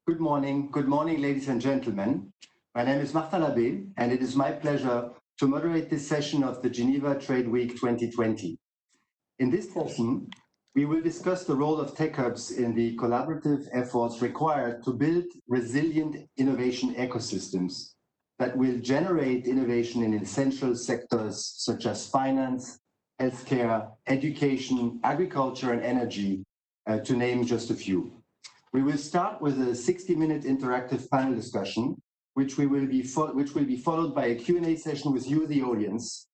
Good morning, ladies and gentlemen. My name is Martin Labbé, and it is my pleasure to moderate this session of the Geneva Trade Week 2020. In this session, we will discuss the role of tech hubs in the collaborative efforts required to build resilient innovation ecosystems that will generate innovation in essential sectors such as finance, healthcare, education, agriculture, and energy, to name just a few. We will start with a 60-minute interactive panel discussion, which will be followed by a Q&A session with you, the audience,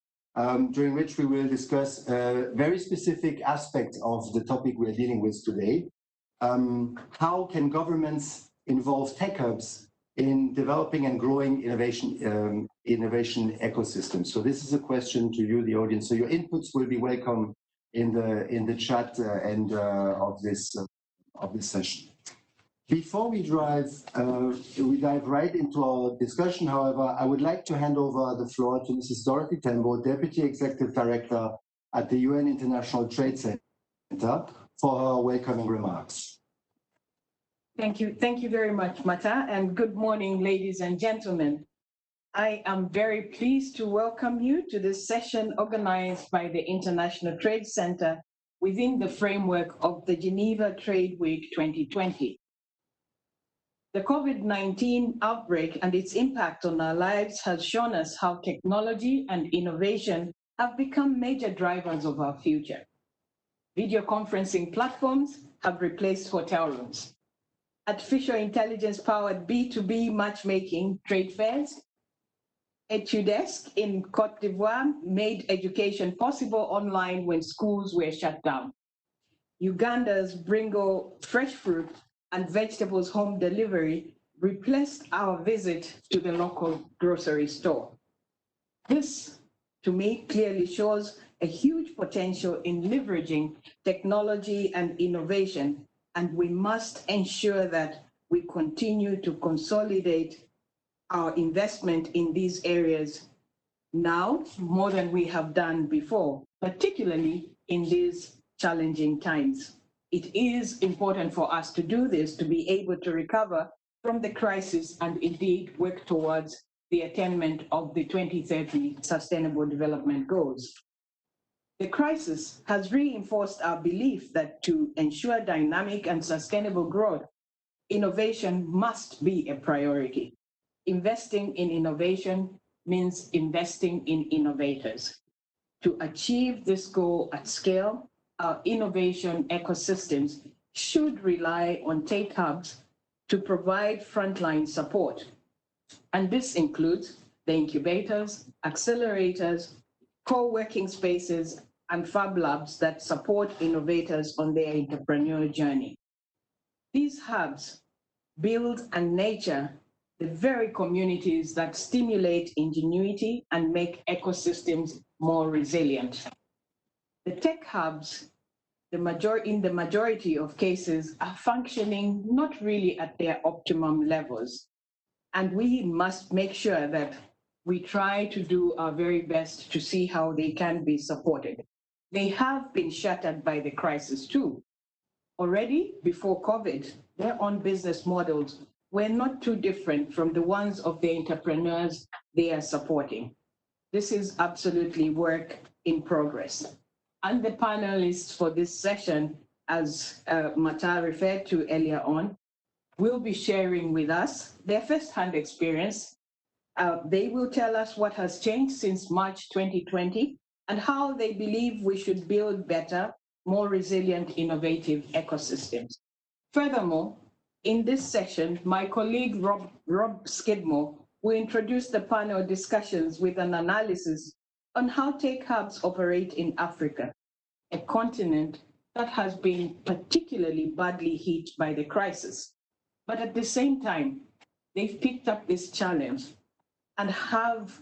during which we will discuss a very specific aspect of the topic we're dealing with today. How can governments involve tech hubs in developing and growing innovation ecosystems? So this is a question to you, the audience. So your inputs will be welcome in the chat of this session. Before we dive right into our discussion, however, I would like to hand over the floor to Mrs. Dorothy Tembo, Deputy Executive Director at the UN International Trade Center, for her welcoming remarks. Thank you. Thank you very much, Mata, and good morning, ladies and gentlemen. I am very pleased to welcome you to this session organized by the International Trade Center within the framework of the Geneva Trade Week 2020. The COVID-19 outbreak and its impact on our lives has shown us how technology and innovation have become major drivers of our future. Video conferencing platforms have replaced hotel rooms. Artificial intelligence-powered B2B matchmaking trade fairs. Etudesk in Cote d'Ivoire made education possible online when schools were shut down. Uganda's Bringo fresh fruit and vegetables home delivery replaced our visit to the local grocery store. This, to me, clearly shows a huge potential in leveraging technology and innovation, and we must ensure that we continue to consolidate our investment in these areas now more than we have done before, particularly in these challenging times. It is important for us to do this to be able to recover from the crisis and indeed work towards the attainment of the 2030 Sustainable Development Goals. The crisis has reinforced our belief that to ensure dynamic and sustainable growth, innovation must be a priority. Investing in innovation means investing in innovators. To achieve this goal at scale, our innovation ecosystems should rely on tech hubs to provide frontline support. And this includes the incubators, accelerators, co-working spaces, and fab labs that support innovators on their entrepreneurial journey. These hubs build and nurture the very communities that stimulate ingenuity and make ecosystems more resilient. The tech hubs, in the majority of cases, are functioning not really at their optimum levels. And we must make sure that we try to do our very best to see how they can be supported. They have been shattered by the crisis too. Already before COVID, their own business models were not too different from the ones of the entrepreneurs they are supporting. This is absolutely work in progress. And the panelists for this session, as Mata referred to earlier on, will be sharing with us their first-hand experience. They will tell us what has changed since March 2020 and how they believe we should build better, more resilient, innovative ecosystems. Furthermore, in this session, my colleague Rob Skidmore will introduce the panel discussions with an analysis on how tech hubs operate in Africa, a continent that has been particularly badly hit by the crisis. But at the same time, they've picked up this challenge and have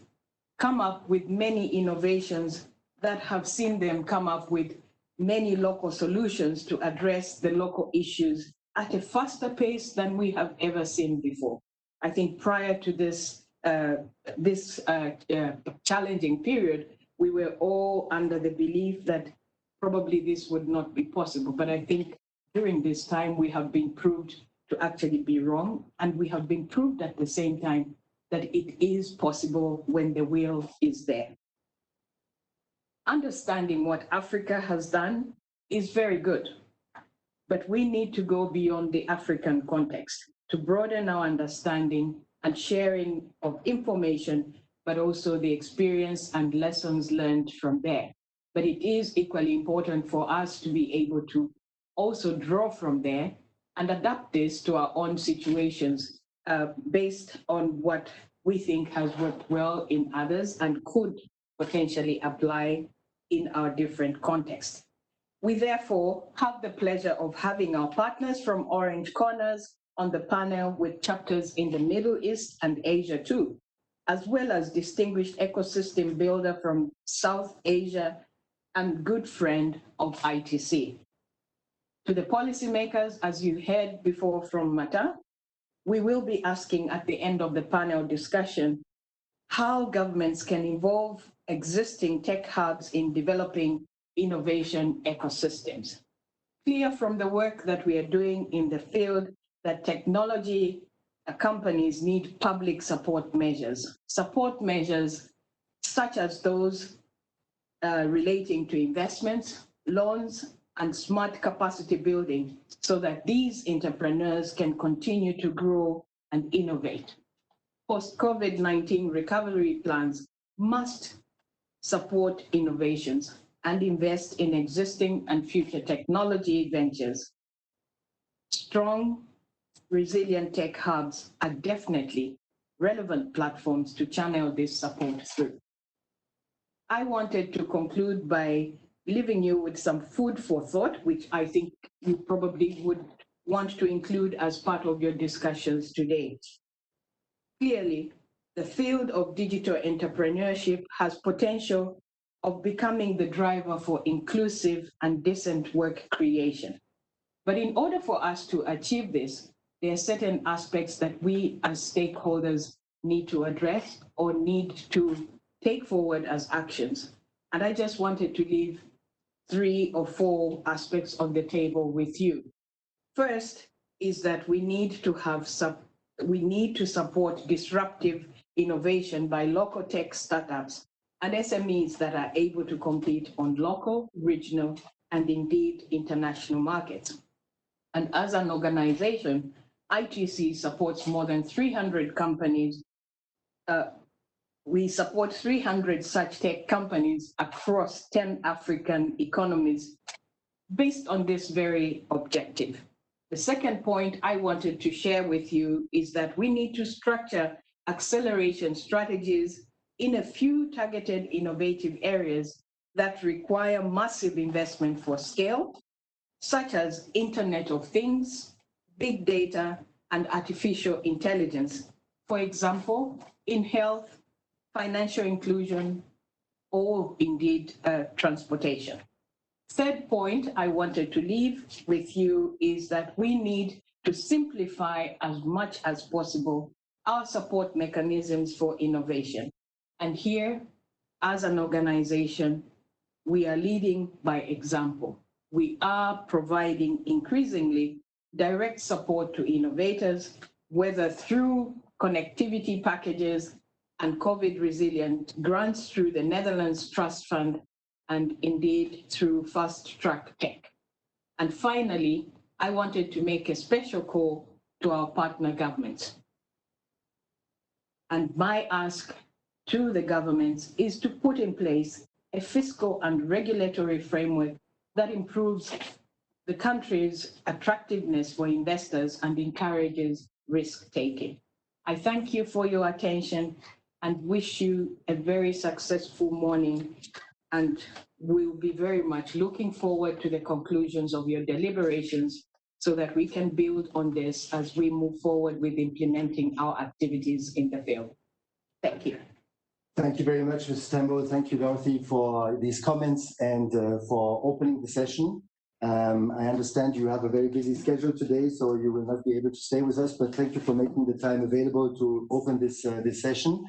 come up with many innovations that have seen them come up with many local solutions to address the local issues at a faster pace than we have ever seen before. I think prior to this challenging period, we were all under the belief that probably this would not be possible. But I think during this time, we have been proved to actually be wrong, and we have been proved at the same time that it is possible when the will is there. Understanding what Africa has done is very good, but we need to go beyond the African context to broaden our understanding and sharing of information, but also the experience and lessons learned from there. But it is equally important for us to be able to also draw from there and adapt this to our own situations based on what we think has worked well in others and could potentially apply in our different contexts. We therefore have the pleasure of having our partners from Orange Corners on the panel with chapters in the Middle East and Asia too, as well as distinguished ecosystem builder from South Asia and good friend of ITC. To the policymakers, as you heard before from Mata, we will be asking at the end of the panel discussion how governments can involve existing tech hubs in developing innovation ecosystems. Clear from the work that we are doing in the field that technology companies need public support measures such as those relating to investments, loans, and smart capacity building so that these entrepreneurs can continue to grow and innovate. Post-COVID-19 recovery plans must support innovations and invest in existing and future technology ventures. Strong, resilient tech hubs are definitely relevant platforms to channel this support through. I wanted to conclude by leaving you with some food for thought, which I think you probably would want to include as part of your discussions today. Clearly, the field of digital entrepreneurship has potential of becoming the driver for inclusive and decent work creation. But in order for us to achieve this, there are certain aspects that we as stakeholders need to address or need to take forward as actions. And I just wanted to leave 3 or 4 aspects on the table with you. First is that we need to support disruptive innovation by local tech startups and SMEs that are able to compete on local, regional, and indeed international markets. And as an organization, ITC supports more than 300 companies. We support 300 such tech companies across 10 African economies based on this very objective. The second point I wanted to share with you is that we need to structure acceleration strategies in a few targeted innovative areas that require massive investment for scale, such as Internet of Things, big data, and artificial intelligence. For example, in health, financial inclusion, or indeed transportation. Third point I wanted to leave with you is that we need to simplify as much as possible our support mechanisms for innovation. And here, as an organization, we are leading by example. We are providing increasingly direct support to innovators, whether through connectivity packages and COVID resilient grants through the Netherlands Trust Fund, and indeed through Fast Track Tech. And finally, I wanted to make a special call to our partner governments. And my ask to the governments is to put in place a fiscal and regulatory framework that improves the country's attractiveness for investors and encourages risk-taking. I thank you for your attention and wish you a very successful morning, and we'll be very much looking forward to the conclusions of your deliberations so that we can build on this as we move forward with implementing our activities in the field. Thank you. Thank you very much, Ms. Tembo. Thank you, Dorothy, for these comments and for opening the session. I understand you have a very busy schedule today, so you will not be able to stay with us, but thank you for making the time available to open this session.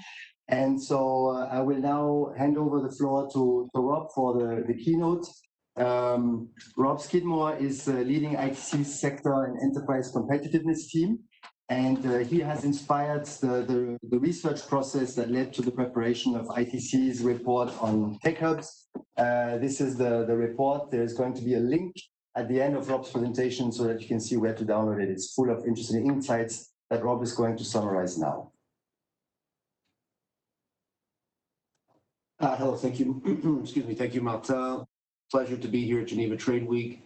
And so I will now hand over the floor to Rob for the keynote. Rob Skidmore is leading ITC's sector and enterprise competitiveness team, and he has inspired the research process that led to the preparation of ITC's report on tech hubs. This is the report. There's going to be a link at the end of Rob's presentation so that you can see where to download it. It's full of interesting insights that Rob is going to summarize now. Hello, thank you. Excuse me, thank you, Martin. Pleasure to be here at Geneva Trade Week.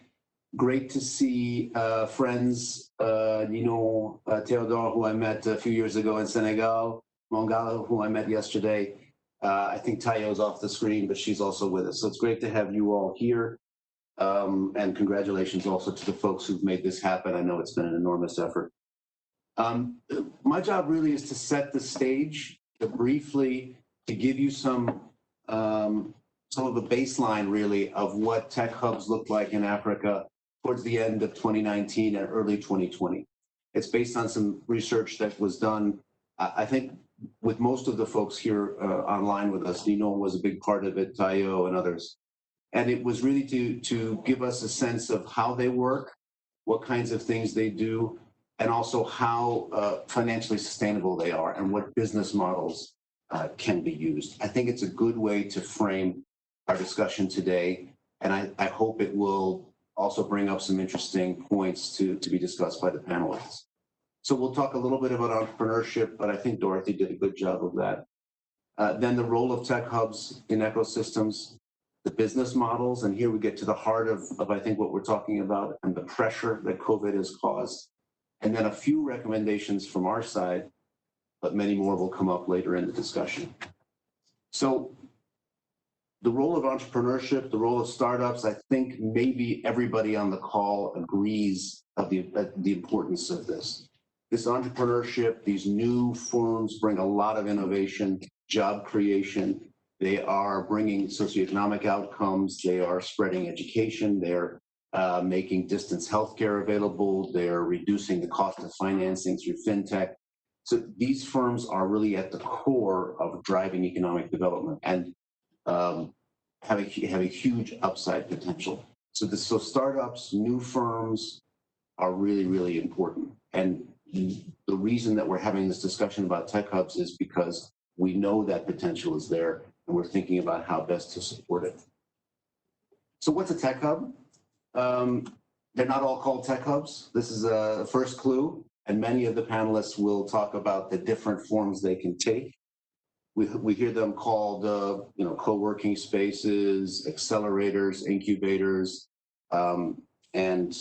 Great to see friends, Nino Theodore, who I met a few years ago in Senegal, Mongala, who I met yesterday. I think Tayo's off the screen, but she's also with us. So it's great to have you all here. And congratulations also to the folks who've made this happen. I know it's been an enormous effort. My job really is to set the stage, to briefly to give you some of the baseline really of what tech hubs look like in Africa towards the end of 2019 and early 2020. It's based on some research that was done, I think, with most of the folks here online with us. Nino was a big part of it, Tayo and others. And it was really to give us a sense of how they work, what kinds of things they do, and also how financially sustainable they are and what business models can be used. I think it's a good way to frame our discussion today, and I hope it will also bring up some interesting points to be discussed by the panelists. So we'll talk a little bit about entrepreneurship, but I think Dorothy did a good job of that. Then the role of tech hubs in ecosystems, the business models, and here we get to the heart of I think what we're talking about and the pressure that COVID has caused. And then a few recommendations from our side, but many more will come up later in the discussion. So the role of entrepreneurship, the role of startups, I think maybe everybody on the call agrees of the importance of this. This entrepreneurship, these new firms bring a lot of innovation, job creation. They are bringing socioeconomic outcomes. They are spreading education. They're making distance healthcare available. They're reducing the cost of financing through fintech. So these firms are really at the core of driving economic development and have a huge upside potential. So startups, new firms are really, really important. And the reason that we're having this discussion about tech hubs is because we know that potential is there and we're thinking about how best to support it. So what's a tech hub? They're not all called tech hubs. This is a first clue, and many of the panelists will talk about the different forms they can take. We hear them called, co-working spaces, accelerators, incubators, and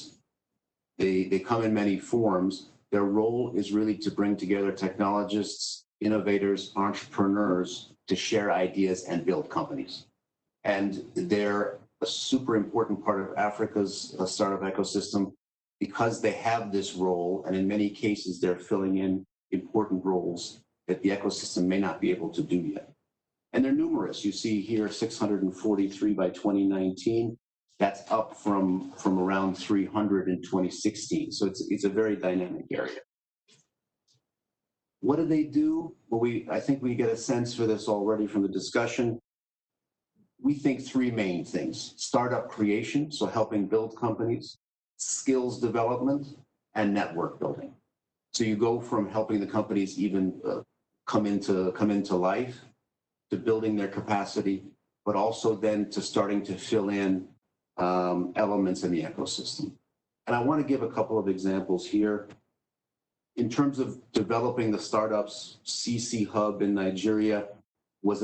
they come in many forms. Their role is really to bring together technologists, innovators, entrepreneurs to share ideas and build companies. And they're a super important part of Africa's startup ecosystem because they have this role, and in many cases, they're filling in important roles that the ecosystem may not be able to do yet. And they're numerous. You see here 643 by 2019. That's up from around 300 in 2016. So it's a very dynamic area. What do they do? Well, I think we get a sense for this already from the discussion. We think three main things: startup creation, so helping build companies, skills development, and network building. So you go from helping the companies even come into life, to building their capacity, but also then to starting to fill in elements in the ecosystem. And I want to give a couple of examples here. In terms of developing the startups, CC Hub in Nigeria is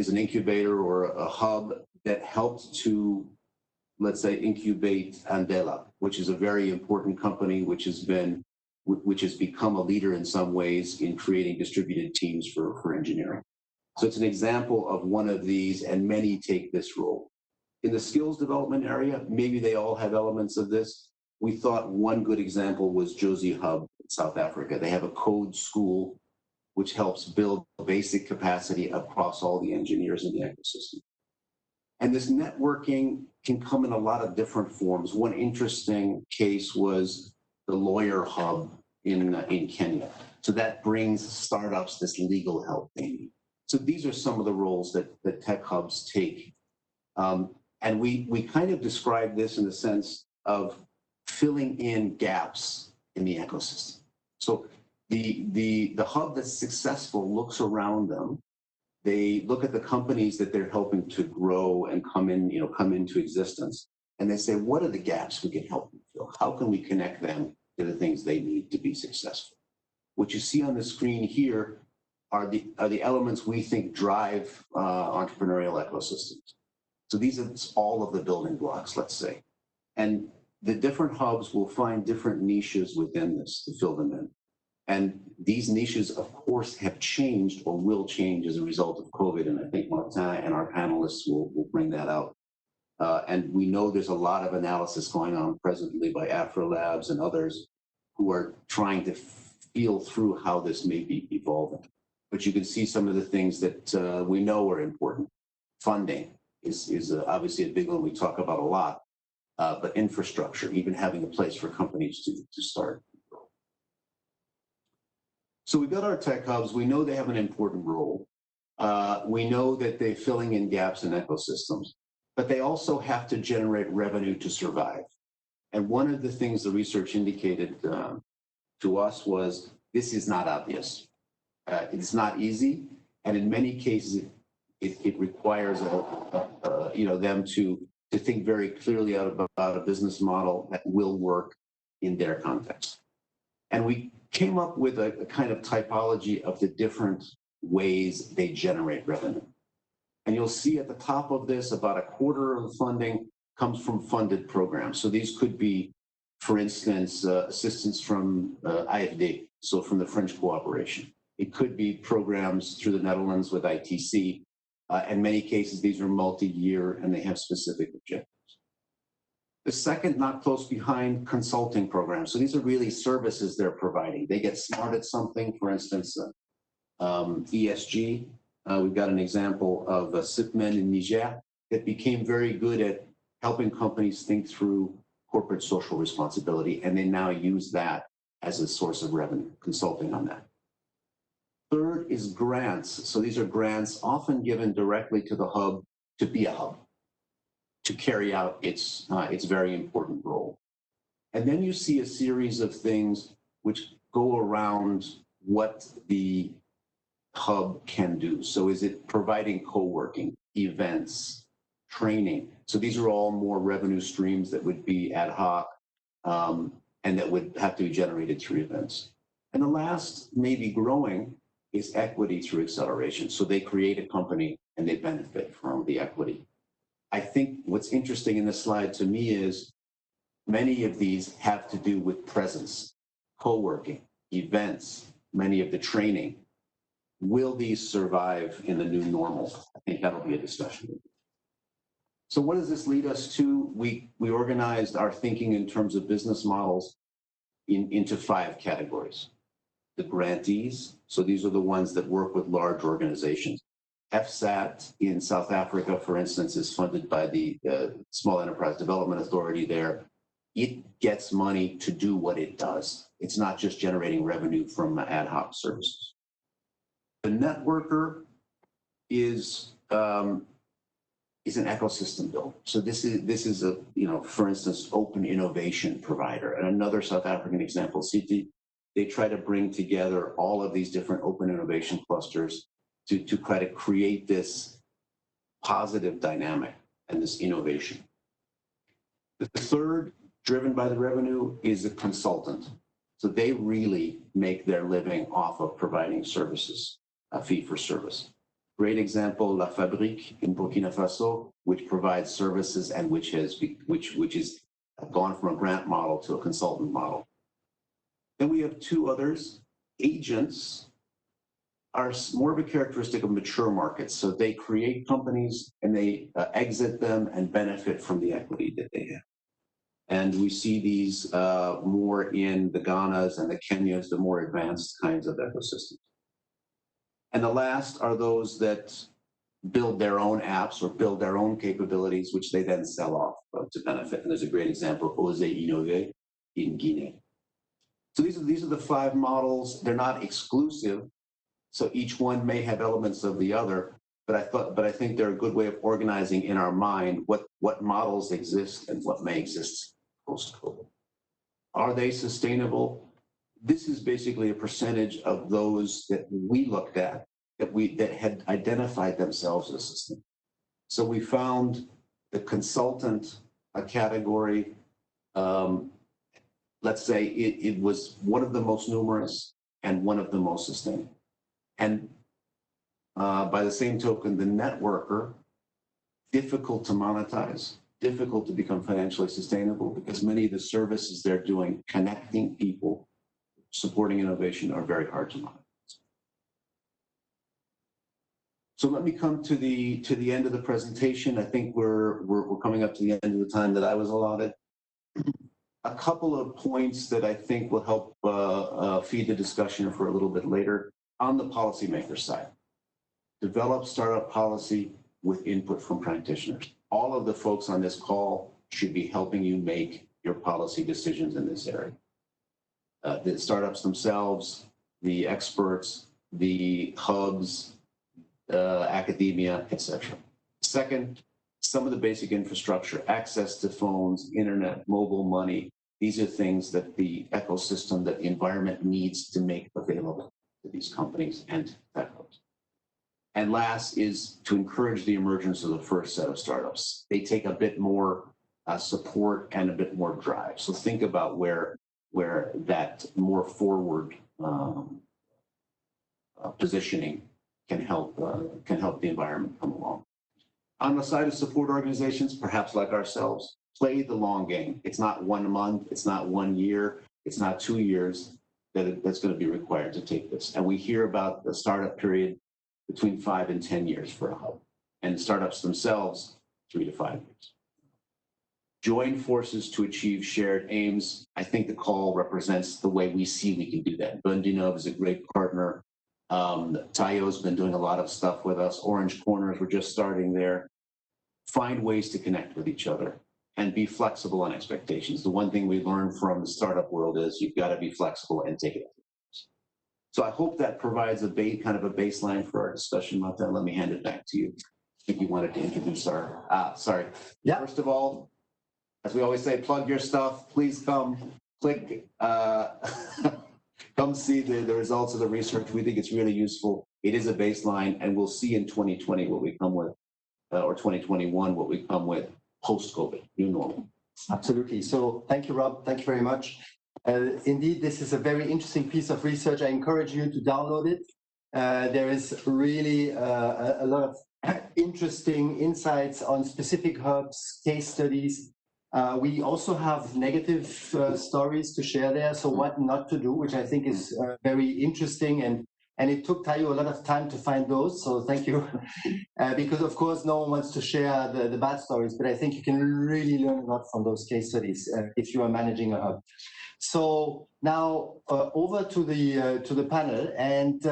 an incubator or a hub that helped to, let's say, incubate Andela, which is a very important company which has become a leader in some ways in creating distributed teams for engineering. So it's an example of one of these, and many take this role. In the skills development area, maybe they all have elements of this. We thought one good example was Josie Hub in South Africa. They have a code school which helps build basic capacity across all the engineers in the ecosystem. And this networking can come in a lot of different forms. One interesting case was the Lawyer Hub in Kenya. So that brings startups this legal help they need. So these are some of the roles that tech hubs take. And we kind of describe this in the sense of filling in gaps in the ecosystem. So the hub that's successful looks around them. They look at the companies that they're helping to grow and come into existence. And they say, what are the gaps we can help them fill? How can we connect them to the things they need to be successful? What you see on the screen here are the elements we think drive entrepreneurial ecosystems. So these are all of the building blocks, let's say. And the different hubs will find different niches within this to fill them in. And these niches, of course, have changed or will change as a result of COVID. And I think Martin and our panelists will bring that out. And we know there's a lot of analysis going on presently by Afro Labs and others who are trying to feel through how this may be evolving. But you can see some of the things that we know are important. Funding is obviously a big one we talk about a lot, but infrastructure, even having a place for companies to start. So we've got our tech hubs. We know they have an important role. We know that they're filling in gaps in ecosystems, but they also have to generate revenue to survive. And one of the things the research indicated to us was this is not obvious. It's not easy, and in many cases, it requires them to think very clearly about a business model that will work in their context. And we came up with a kind of typology of the different ways they generate revenue. And you'll see at the top of this, about a quarter of the funding comes from funded programs. So these could be, for instance, assistance from IFD, so from the French cooperation. It could be programs through the Netherlands with ITC. In many cases, these are multi-year and they have specific objectives. The second, not close behind, consulting programs. So these are really services they're providing. They get smart at something, for instance, ESG. We've got an example of SIPMEN in Niger that became very good at helping companies think through corporate social responsibility, and they now use that as a source of revenue, consulting on that. Third is grants. So these are grants often given directly to the hub to be a hub, to carry out its very important role. And then you see a series of things which go around what the hub can do. So is it providing co-working, events, training? So these are all more revenue streams that would be ad hoc and that would have to be generated through events. And the last, maybe growing, is equity through acceleration. So they create a company and they benefit from the equity. I think what's interesting in this slide to me is many of these have to do with presence, co-working, events, many of the training. Will these survive in the new normal? I think that'll be a discussion. So what does this lead us to? We organized our thinking in terms of business models into 5 categories. The grantees, so these are the ones that work with large organizations. FSAT in South Africa, for instance, is funded by the Small Enterprise Development Authority there. It gets money to do what it does. It's not just generating revenue from ad hoc services. The networker is an ecosystem builder. So this is a, for instance, open innovation provider. And another South African example, Citi, they try to bring together all of these different open innovation clusters to try to create this positive dynamic and this innovation. The third, driven by the revenue, is a consultant. So they really make their living off of providing services, a fee for service. Great example, La Fabrique in Burkina Faso, which provides services and which has gone from a grant model to a consultant model. Then we have 2 others. Agents are more of a characteristic of mature markets. So they create companies and they exit them and benefit from the equity that they have. And we see these more in the Ghanas and the Kenyas, the more advanced kinds of ecosystems. And the last are those that build their own apps or build their own capabilities, which they then sell off to benefit. And there's a great example, Oser Innover in Guinea. So these are the 5 models. They're not exclusive. So each one may have elements of the other, but I think they're a good way of organizing in our mind what models exist and what may exist post-COVID. Are they sustainable? This is basically a percentage of those that we looked at that had identified themselves as sustainable. So we found the consultant category, let's say it was one of the most numerous and one of the most sustainable. And by the same token, the networker, difficult to monetize, difficult to become financially sustainable because many of the services they're doing, connecting people, supporting innovation, are very hard to monetize. So let me come to the end of the presentation. I think we're coming up to the end of the time that I was allotted. A couple of points that I think will help feed the discussion for a little bit later. On the policymaker side, develop startup policy with input from practitioners. All of the folks on this call should be helping you make your policy decisions in this area. The startups themselves, the experts, the hubs, academia, etc. Second, some of the basic infrastructure, access to phones, internet, mobile money. These are things that the ecosystem, that the environment needs to make available to these companies and tech hubs. And last is to encourage the emergence of the first set of startups. They take a bit more support and a bit more drive. So think about where that more forward positioning can help the environment come along. On the side of support organizations, perhaps like ourselves, play the long game. It's not 1 month, it's not 1 year, it's not 2 years that's going to be required to take this. And we hear about the startup period between 5 and 10 years for a hub, and startups themselves 3 to 5 years. Join forces to achieve shared aims. I think the call represents the way we see we can do that. Bundinov is a great partner. Tayo's been doing a lot of stuff with us. Orange Corners, we're just starting there. Find ways to connect with each other and be flexible on expectations. The one thing we learned from the startup world is you've got to be flexible and take it. So I hope that provides a kind of a baseline for our discussion. Marta, let me hand it back to you. I think you wanted to introduce our, sorry. Yeah. First of all, as we always say, plug your stuff. Please come, click, come see the results of the research. We think it's really useful. It is a baseline, and we'll see in 2020 what we come with, or 2021 what we come with post-COVID, new normal. Absolutely. So thank you, Rob. Thank you very much. Indeed, this is a very interesting piece of research. I encourage you to download it. There is really a lot of interesting insights on specific hubs, case studies. We also have negative stories to share there, so what not to do, which I think is very interesting, and it took Tayo a lot of time to find those, so thank you. Because of course no one wants to share the bad stories, but I think you can really learn a lot from those case studies if you are managing a hub. So now over to the panel, and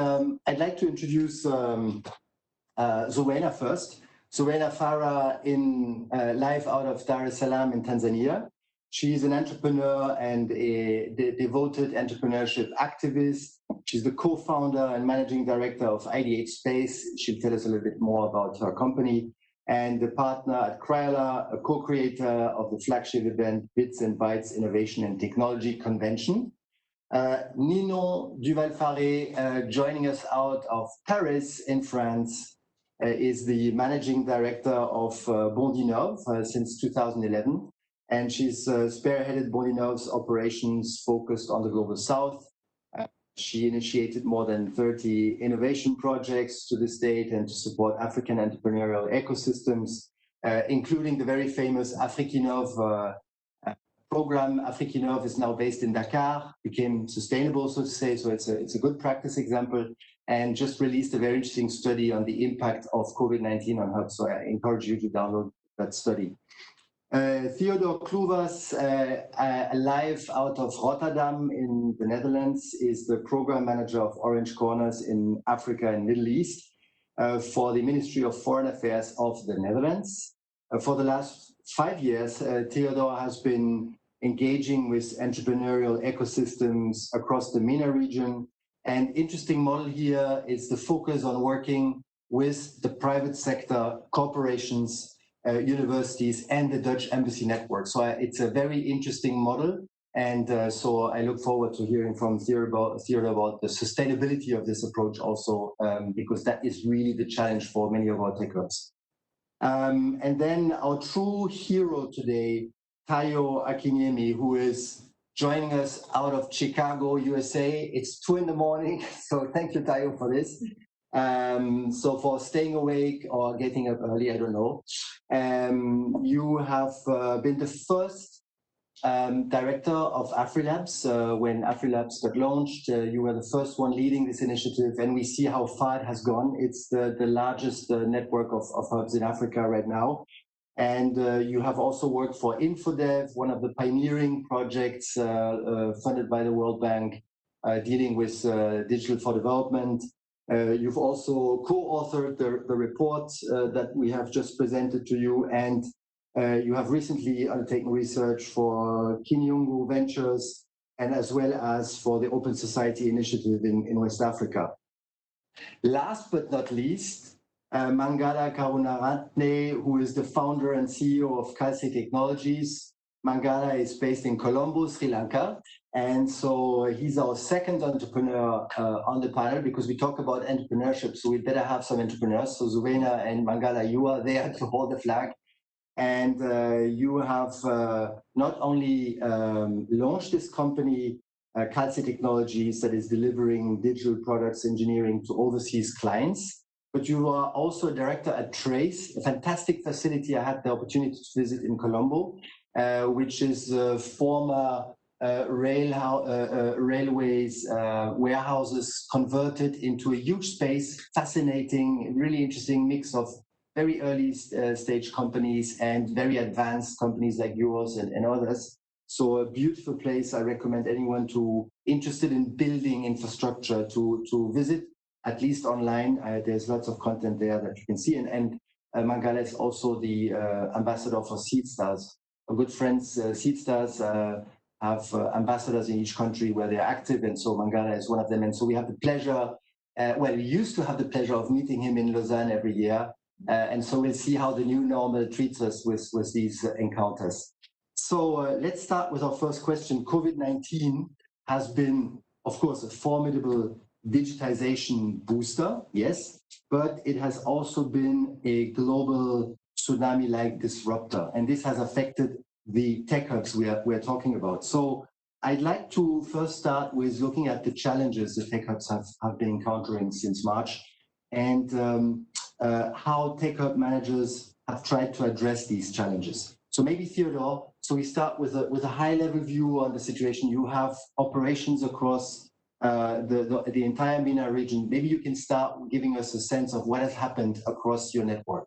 I'd like to introduce Zuena first. Zuena Farah live out of Dar es Salaam in Tanzania. She's an entrepreneur and a devoted entrepreneurship activist. She's the co-founder and managing director of IDH Space. She'll tell us a little bit more about her company, and the partner at Cryla, a co-creator of the flagship event Bits and Bytes Innovation and Technology Convention. Ninon Duval-Faré, joining us out of Paris in France, is the managing director of Bundinov since 2011. And she's spearheaded Bundinov's operations focused on the Global South. She initiated more than 30 innovation projects to this date and to support African entrepreneurial ecosystems, including the very famous Afrikinov program. Afrikinov is now based in Dakar, became sustainable, so to say, so it's a good practice example, and just released a very interesting study on the impact of COVID-19 on hubs. So I encourage you to download that study. Theodore Kloevers, live out of Rotterdam in the Netherlands, is the program manager of Orange Corners in Africa and Middle East for the Ministry of Foreign Affairs of the Netherlands. For the last 5 years, Theodore has been engaging with entrepreneurial ecosystems across the MENA region. And interesting model here is the focus on working with the private sector, corporations, universities, and the Dutch embassy network. So it's a very interesting model. And so I look forward to hearing from Theodore about the sustainability of this approach also, because that is really the challenge for many of our tech hubs. And then our true hero today, Tayo Akinyemi, who is joining us out of Chicago, USA. It's 2 a.m, so thank you, Tayo, for this. So for staying awake or getting up early, I don't know. You have been the first director of AfriLabs. When AfriLabs got launched, you were the first one leading this initiative, and we see how far it has gone. It's the largest network of hubs in Africa right now. And you have also worked for InfoDev, one of the pioneering projects funded by the World Bank, dealing with digital for development. You've also co-authored the report that we have just presented to you, and you have recently undertaken research for Kinyungu Ventures and as well as for the Open Society Initiative in West Africa. Last but not least, Mangala Karunaratne, who is the founder and CEO of Kalsi Technologies. Mangala is based in Colombo, Sri Lanka. And so he's our second entrepreneur on the panel, because we talk about entrepreneurship, so we better have some entrepreneurs. So Zuvena and Mangala, you are there to hold the flag. And you have not only launched this company, Kalsi Technologies, that is delivering digital products engineering to overseas clients, but you are also a director at Trace, a fantastic facility I had the opportunity to visit in Colombo, which is former railways, warehouses converted into a huge space, fascinating, really interesting mix of very early stage companies and very advanced companies like yours and others. So a beautiful place. I recommend anyone interested in building infrastructure to visit, at least online. There's lots of content there that you can see. And Mangala is also the ambassador for SeedStars. Our good friends, SeedStars, have ambassadors in each country where they're active, and so Mangala is one of them. And so we have the pleasure, we used to have the pleasure of meeting him in Lausanne every year. And so we'll see how the new normal treats us with these encounters. So let's start with our first question. COVID-19 has been, of course, a formidable digitization booster, yes, but it has also been a global tsunami-like disruptor, and this has affected the tech hubs we're talking about. So I'd like to first start with looking at the challenges the tech hubs have been encountering since March, and how tech hub managers have tried to address these challenges. So maybe Theodore, so we start with a high-level view on the situation. You have operations across the entire MENA region. Maybe you can start giving us a sense of what has happened across your network.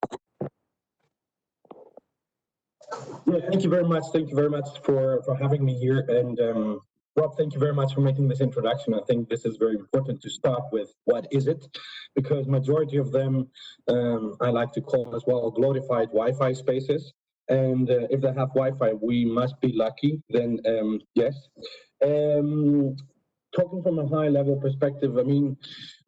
Yeah, thank you very much. Thank you very much for having me here. And Rob, thank you very much for making this introduction. I think this is very important to start with. What is it? Because majority of them, I like to call as well glorified Wi-Fi spaces. And if they have Wi-Fi, we must be lucky. Then yes. Talking from a high level perspective, I mean,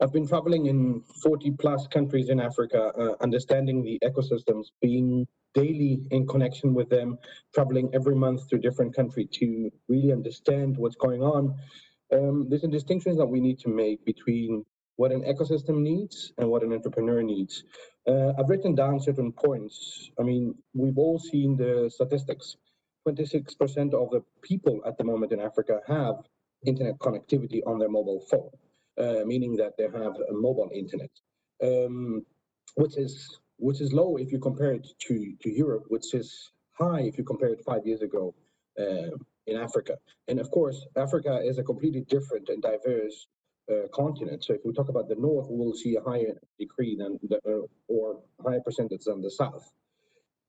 I've been traveling in 40 plus countries in Africa, understanding the ecosystems, being daily in connection with them, traveling every month to a different country to really understand what's going on. There's a distinction that we need to make between what an ecosystem needs and what an entrepreneur needs. I've written down certain points. I mean, we've all seen the statistics. 26% of the people at the moment in Africa have internet connectivity on their mobile phone, meaning that they have a mobile internet, which is low if you compare it to Europe, which is high if you compare it 5 years ago in Africa. And of course, Africa is a completely different and diverse continent. So if we talk about the north, we will see a higher degree than or higher percentage than the south.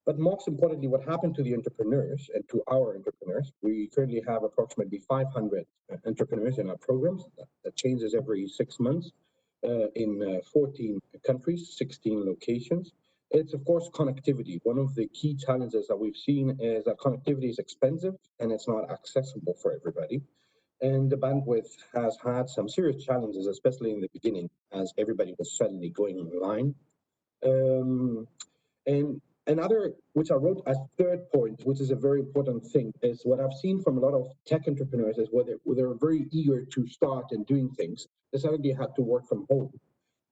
But most importantly, what happened to the entrepreneurs and to our entrepreneurs, we currently have approximately 500 entrepreneurs in our programs. That changes every 6 months in 14 countries, 16 locations. It's, of course, connectivity. One of the key challenges that we've seen is that connectivity is expensive and it's not accessible for everybody. And the bandwidth has had some serious challenges, especially in the beginning, as everybody was suddenly going online. And another, which I wrote as third point, which is a very important thing, is what I've seen from a lot of tech entrepreneurs is where they're very eager to start and doing things. They suddenly had to work from home.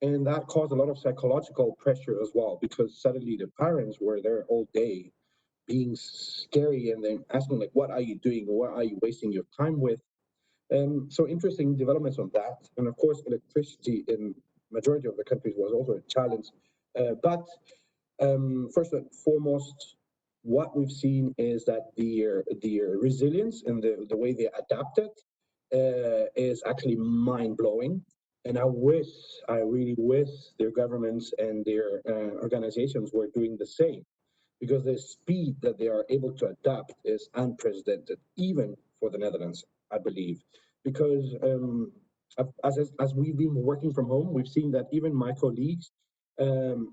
And that caused a lot of psychological pressure as well, because suddenly the parents were there all day being scary and then asking, like, what are you doing? What are you wasting your time with? So interesting developments on that. And of course, electricity in majority of the countries was also a challenge. But first and foremost, what we've seen is that their resilience and the way they adapted is actually mind-blowing. And I really wish their governments and their organizations were doing the same, because the speed that they are able to adapt is unprecedented, even for the Netherlands, I believe. Because as we've been working from home, we've seen that even my colleagues,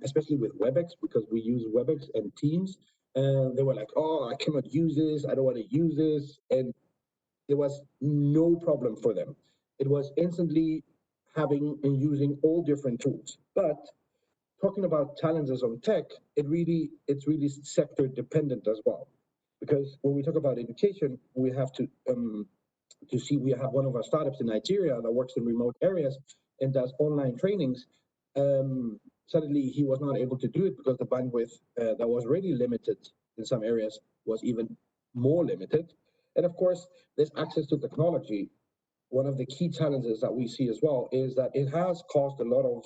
especially with WebEx, because we use WebEx and Teams, they were like, "Oh, I cannot use this. I don't want to use this," and there was no problem for them. It was instantly having and using all different tools. But talking about challenges on tech, it's really sector dependent as well. Because when we talk about education, we have to see, we have one of our startups in Nigeria that works in remote areas and does online trainings. Suddenly he was not able to do it because the bandwidth that was already limited in some areas was even more limited. And of course, there's access to technology. One of the key challenges that we see as well is that it has caused a lot of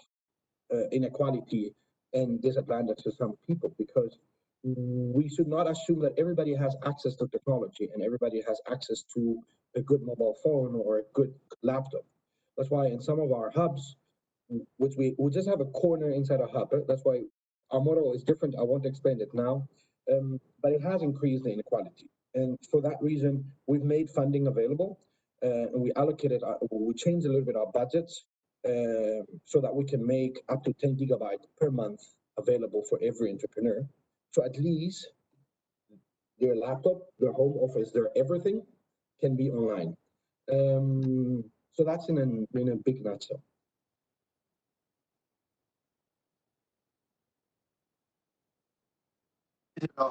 inequality and disadvantage to some people, because we should not assume that everybody has access to technology and everybody has access to a good mobile phone or a good laptop. That's why in some of our hubs, which we just have a corner inside a hub, that's why our model is different. I won't explain it now, but it has increased the inequality. And for that reason, we've made funding available, and we changed a little bit our budgets so that we can make up to 10 gigabytes per month available for every entrepreneur. So at least their laptop, their home office, their everything can be online. So that's in a big nutshell.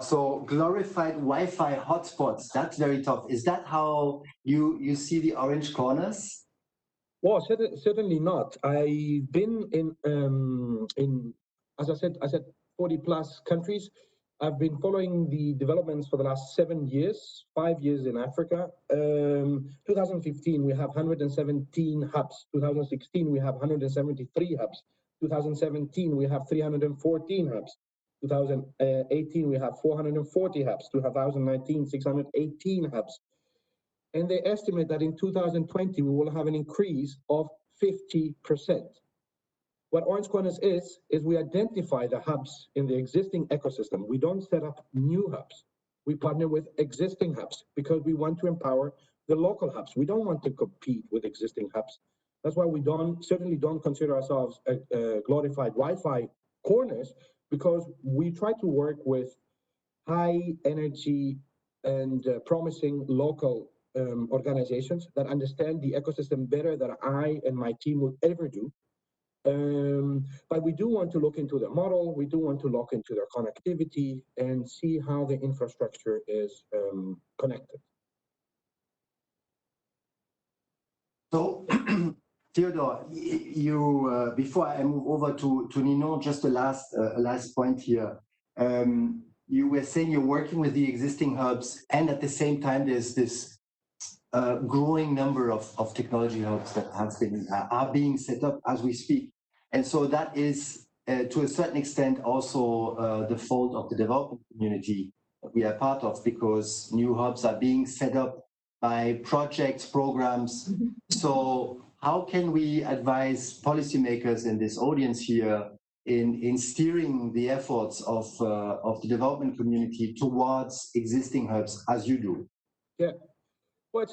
So glorified Wi-Fi hotspots, that's very tough. Is that how you see the orange corners? Well, certainly not. I've been in as I said 40 plus countries. I've been following the developments for the last 7 years, 5 years in Africa. 2015, we have 117 hubs. 2016, we have 173 hubs. 2017, we have 314 hubs. 2018, we have 440 hubs. 2019, 618 hubs. And they estimate that in 2020, we will have an increase of 50%. What Orange Corners is we identify the hubs in the existing ecosystem. We don't set up new hubs. We partner with existing hubs because we want to empower the local hubs. We don't want to compete with existing hubs. That's why we certainly don't consider ourselves a glorified Wi-Fi corners, because we try to work with high energy and promising local organizations that understand the ecosystem better than I and my team would ever do. But we do want to look into the model, we do want to look into their connectivity and see how the infrastructure is connected. So, Theodore, you before I move over to Ninon, just a last point here. You were saying you're working with the existing hubs, and at the same time, there's this growing number of technology hubs that are being set up as we speak. And so that is, to a certain extent, also the fault of the development community that we are part of, because new hubs are being set up by projects, programs. Mm-hmm. So how can we advise policymakers in this audience here in steering the efforts of the development community towards existing hubs as you do? Yeah, well,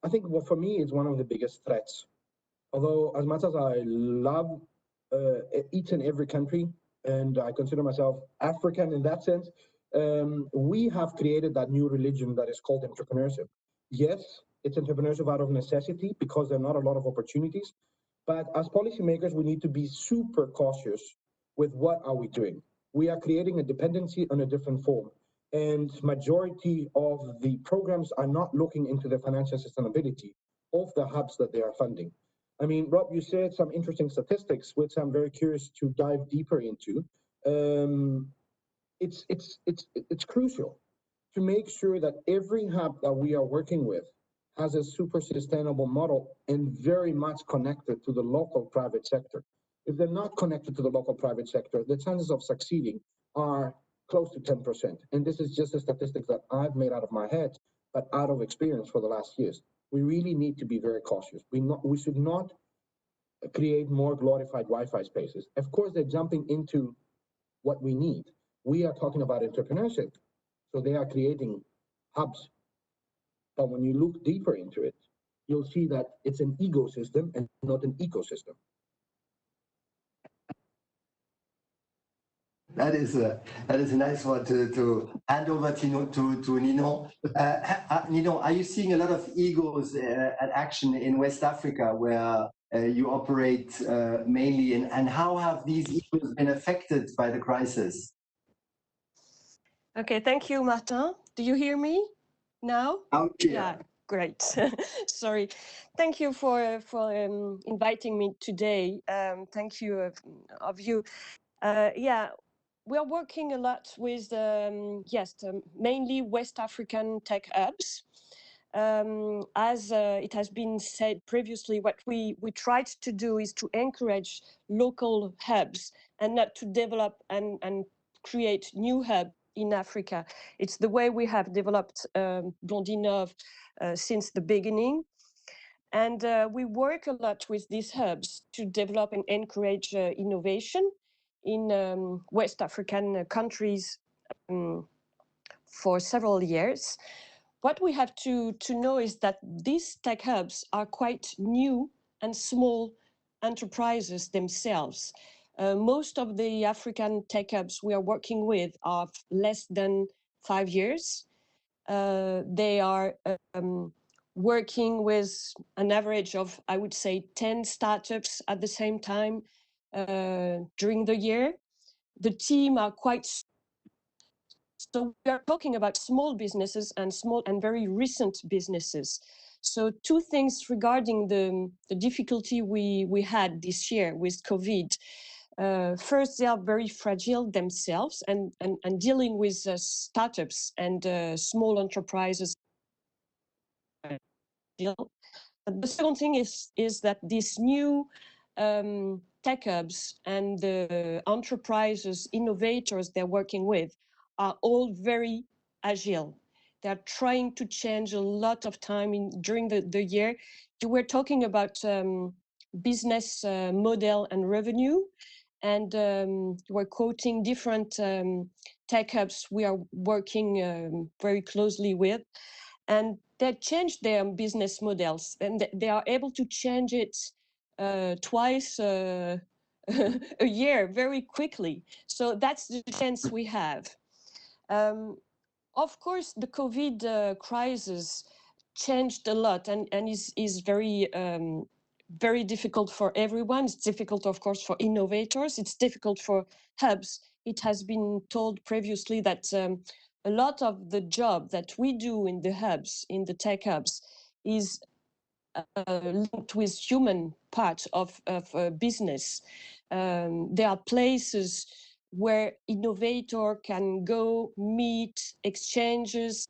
I think for me, it's one of the biggest threats. Although as much as I love each and every country, and I consider myself African in that sense, we have created that new religion that is called entrepreneurship. Yes, it's entrepreneurship out of necessity because there are not a lot of opportunities. But as policymakers, we need to be super cautious with what are we doing? We are creating a dependency on a different form. And majority of the programs are not looking into the financial sustainability of the hubs that they are funding. I mean, Rob, you said some interesting statistics, which I'm very curious to dive deeper into. It's crucial to make sure that every hub that we are working with has a super sustainable model and very much connected to the local private sector. If they're not connected to the local private sector, the chances of succeeding are close to 10%. And this is just the statistics that I've made out of my head, but out of experience for the last years. We really need to be very cautious. We should not create more glorified Wi-Fi spaces. Of course, they're jumping into what we need. We are talking about entrepreneurship. So they are creating hubs. But when you look deeper into it, you'll see that it's an ecosystem and not an ecosystem. That is a nice one to hand over to Nino. Nino, are you seeing a lot of egos at action in West Africa where you operate mainly in, and how have these egos been affected by the crisis? Okay, thank you, Martin. Do you hear me now? Okay. Yeah, great. Sorry. Thank you for inviting me today. Thank you of you. Yeah, we are working a lot with mainly West African tech hubs. As it has been said previously, what we tried to do is to encourage local hubs and not to develop and create new hubs in Africa. It's the way we have developed Blondinov since the beginning. And we work a lot with these hubs to develop and encourage innovation in West African countries for several years. What we have to know is that these tech hubs are quite new and small enterprises themselves. Most of the African tech hubs we are working with are less than 5 years. They are working with an average of, I would say, 10 startups at the same time during the year. The team are quite. So we are talking about small businesses and small and very recent businesses. So two things regarding the difficulty we had this year with COVID. First, they are very fragile themselves and dealing with startups and small enterprises. The second thing is that these new tech hubs and the enterprises, innovators they're working with are all very agile. They're trying to change a lot of time during the year. You were talking about business model and revenue, and you were quoting different tech hubs we are working very closely with. And they changed their business models, and they are able to change it twice a year very quickly. So that's the chance we have. Of course, the COVID crisis changed a lot and is very difficult for everyone. It's difficult, of course, for innovators. It's difficult for hubs. It has been told previously that a lot of the job that we do in the hubs, in the tech hubs, is linked with human part of business. There are places where innovator can go, meet, exchanges,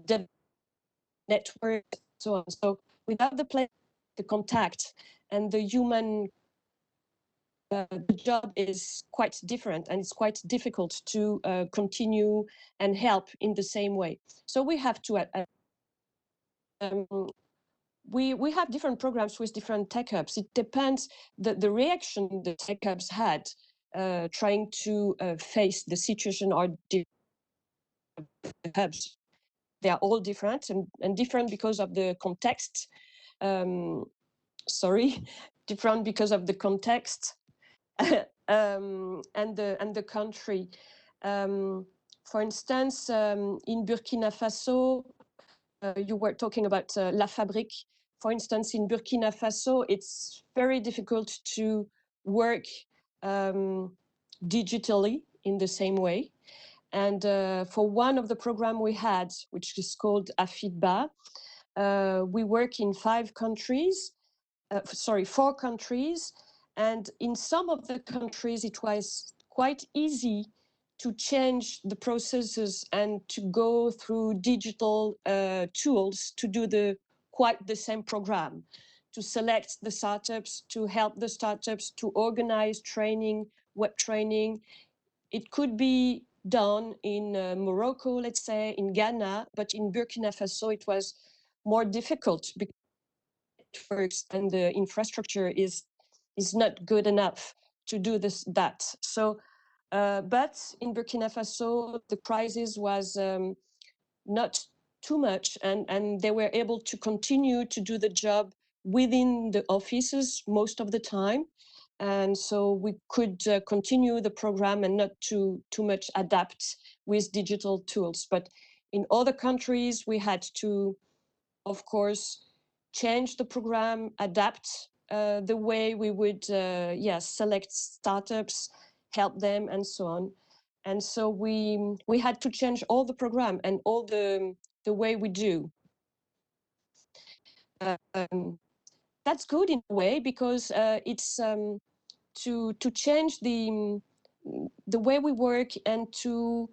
the network, so on. So without the place, the contact and the human, the job is quite different, and it's quite difficult to continue and help in the same way. So we have to we have different programs with different tech hubs. It depends the reaction the tech hubs had trying to face the situation or the hubs. They are all different and different because of the context. Different because of the context and the country. For instance, in Burkina Faso, you were talking about La Fabrique. for instance, in Burkina Faso, it's very difficult to work digitally in the same way. And for one of the programs we had, which is called AFIDBA, we work in 4 countries. And in some of the countries, it was quite easy to change the processes and to go through digital tools to do quite the same program, to select the startups, to help the startups, to organize training, web training. It could be done in Morocco, let's say, in Ghana, but in Burkina Faso, it was more difficult because networks and the infrastructure is not good enough to do that. So, but in Burkina Faso, the crisis was not too much, and they were able to continue to do the job within the offices most of the time. And so we could continue the program and not too much adapt with digital tools. But in other countries, we had to, of course, change the program, adapt the way we would select startups, help them, and so on. And so we had to change all the program and all the way we do. That's good in a way, because it's to change the way we work and to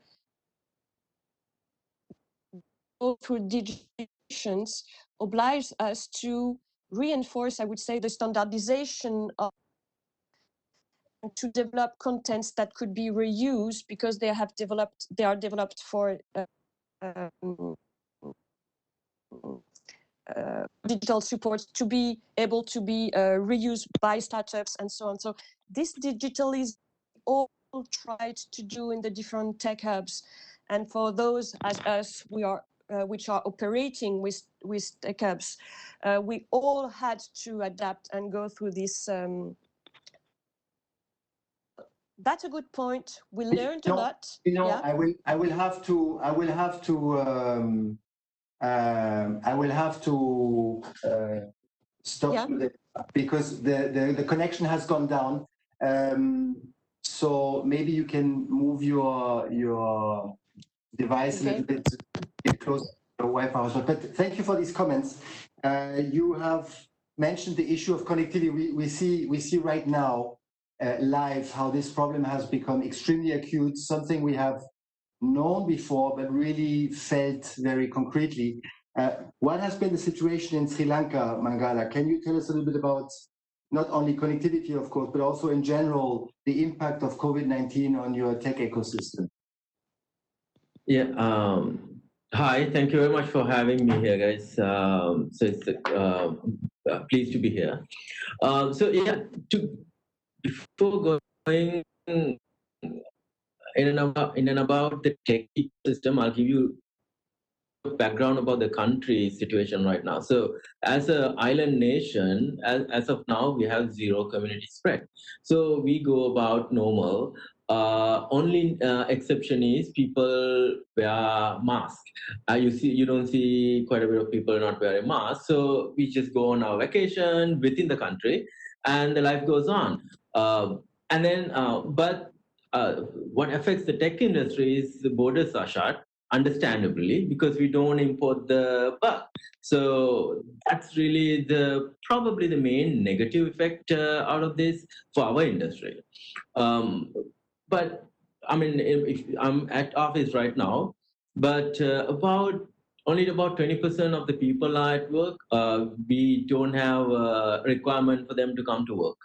go through digitalizations oblige us to reinforce, I would say, the standardization of, to develop contents that could be reused, because they are developed for digital support to be able to be reused by startups and so on. So this digital is all tried to do in the different tech hubs. And for those as us, which are operating with tech hubs, we all had to adapt and go through this. That's a good point. We learned a lot. Yeah. I will have to stop you there, because the connection has gone down. So maybe you can move your device a little bit close to the Wi-Fi hotspot. But thank you for these comments. You have mentioned the issue of connectivity. We see right now live how this problem has become extremely acute, something we have known before, but really felt very concretely. What has been the situation in Sri Lanka, Mangala? Can you tell us a little bit about not only connectivity, of course, but also in general, the impact of COVID-19 on your tech ecosystem? Yeah. Hi, thank you very much for having me here, guys. So it's pleased to be here. So yeah, before going in and about the tech ecosystem, I'll give you background about the country situation right now. So as an island nation, as of now, we have 0 community spread. So we go about normal. Only exception is people wear masks. You don't see quite a bit of people not wearing masks. So we just go on our vacation within the country, and the life goes on. And then, what affects the tech industry is the borders are shut, understandably, because we don't import the bug. So that's really probably the main negative effect out of this for our industry. But I mean, if I'm at office right now, but only about 20% of the people are at work. We don't have a requirement for them to come to work.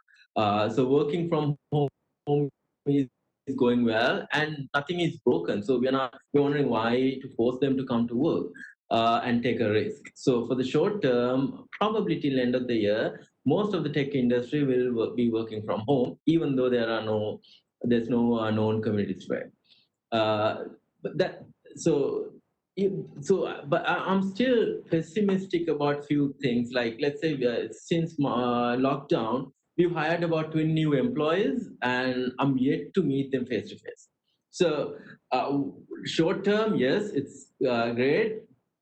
So working from home is going well, and nothing is broken. So we're wondering why to force them to come to work and take a risk. So for the short term, probably till end of the year, most of the tech industry will be working from home, even though there's no known community spread. But I'm still pessimistic about few things. Like, let's say since lockdown, we've hired about 20 new employees, and I'm yet to meet them face to face. So short term, yes, it's great.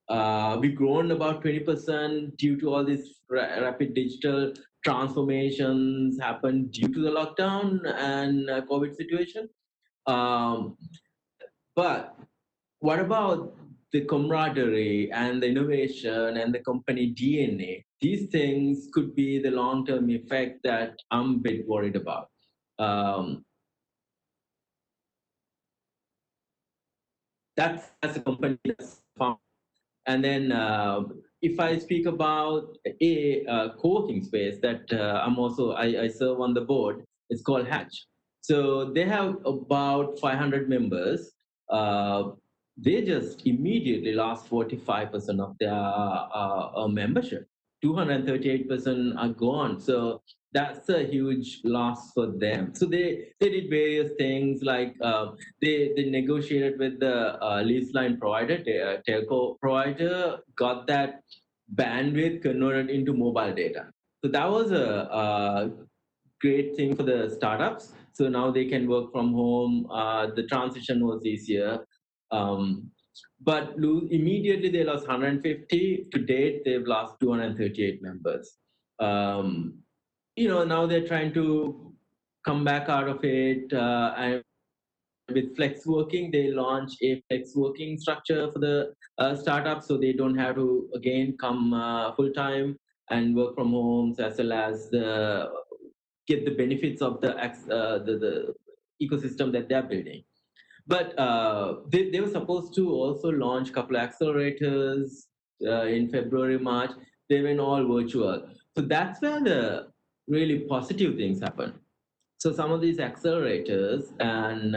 We've grown about 20% due to all these rapid digital transformations happened due to the lockdown and COVID situation. But what about the camaraderie and the innovation and the company DNA? These things could be the long-term effect that I'm a bit worried about. That's a company that's found. And then if I speak about a co-working space that I serve on the board, it's called Hatch. So they have about 500 members. They just immediately lost 45% of their membership. 238% are gone. So that's a huge loss for them. So they did various things like they negotiated with the lease line provider, telco provider, got that bandwidth converted into mobile data. So that was a great thing for the startups. So now they can work from home. The transition was easier. But immediately they lost 150. To date, they've lost 238 members. Now they're trying to come back out of it. And with flex working, they launch a flex working structure for the startups, so they don't have to again come full time and work from homes, as well as get the benefits of the ecosystem that they're building. But they were supposed to also launch a couple of accelerators in February, March. They went all virtual. So that's where the really positive things happen. So some of these accelerators and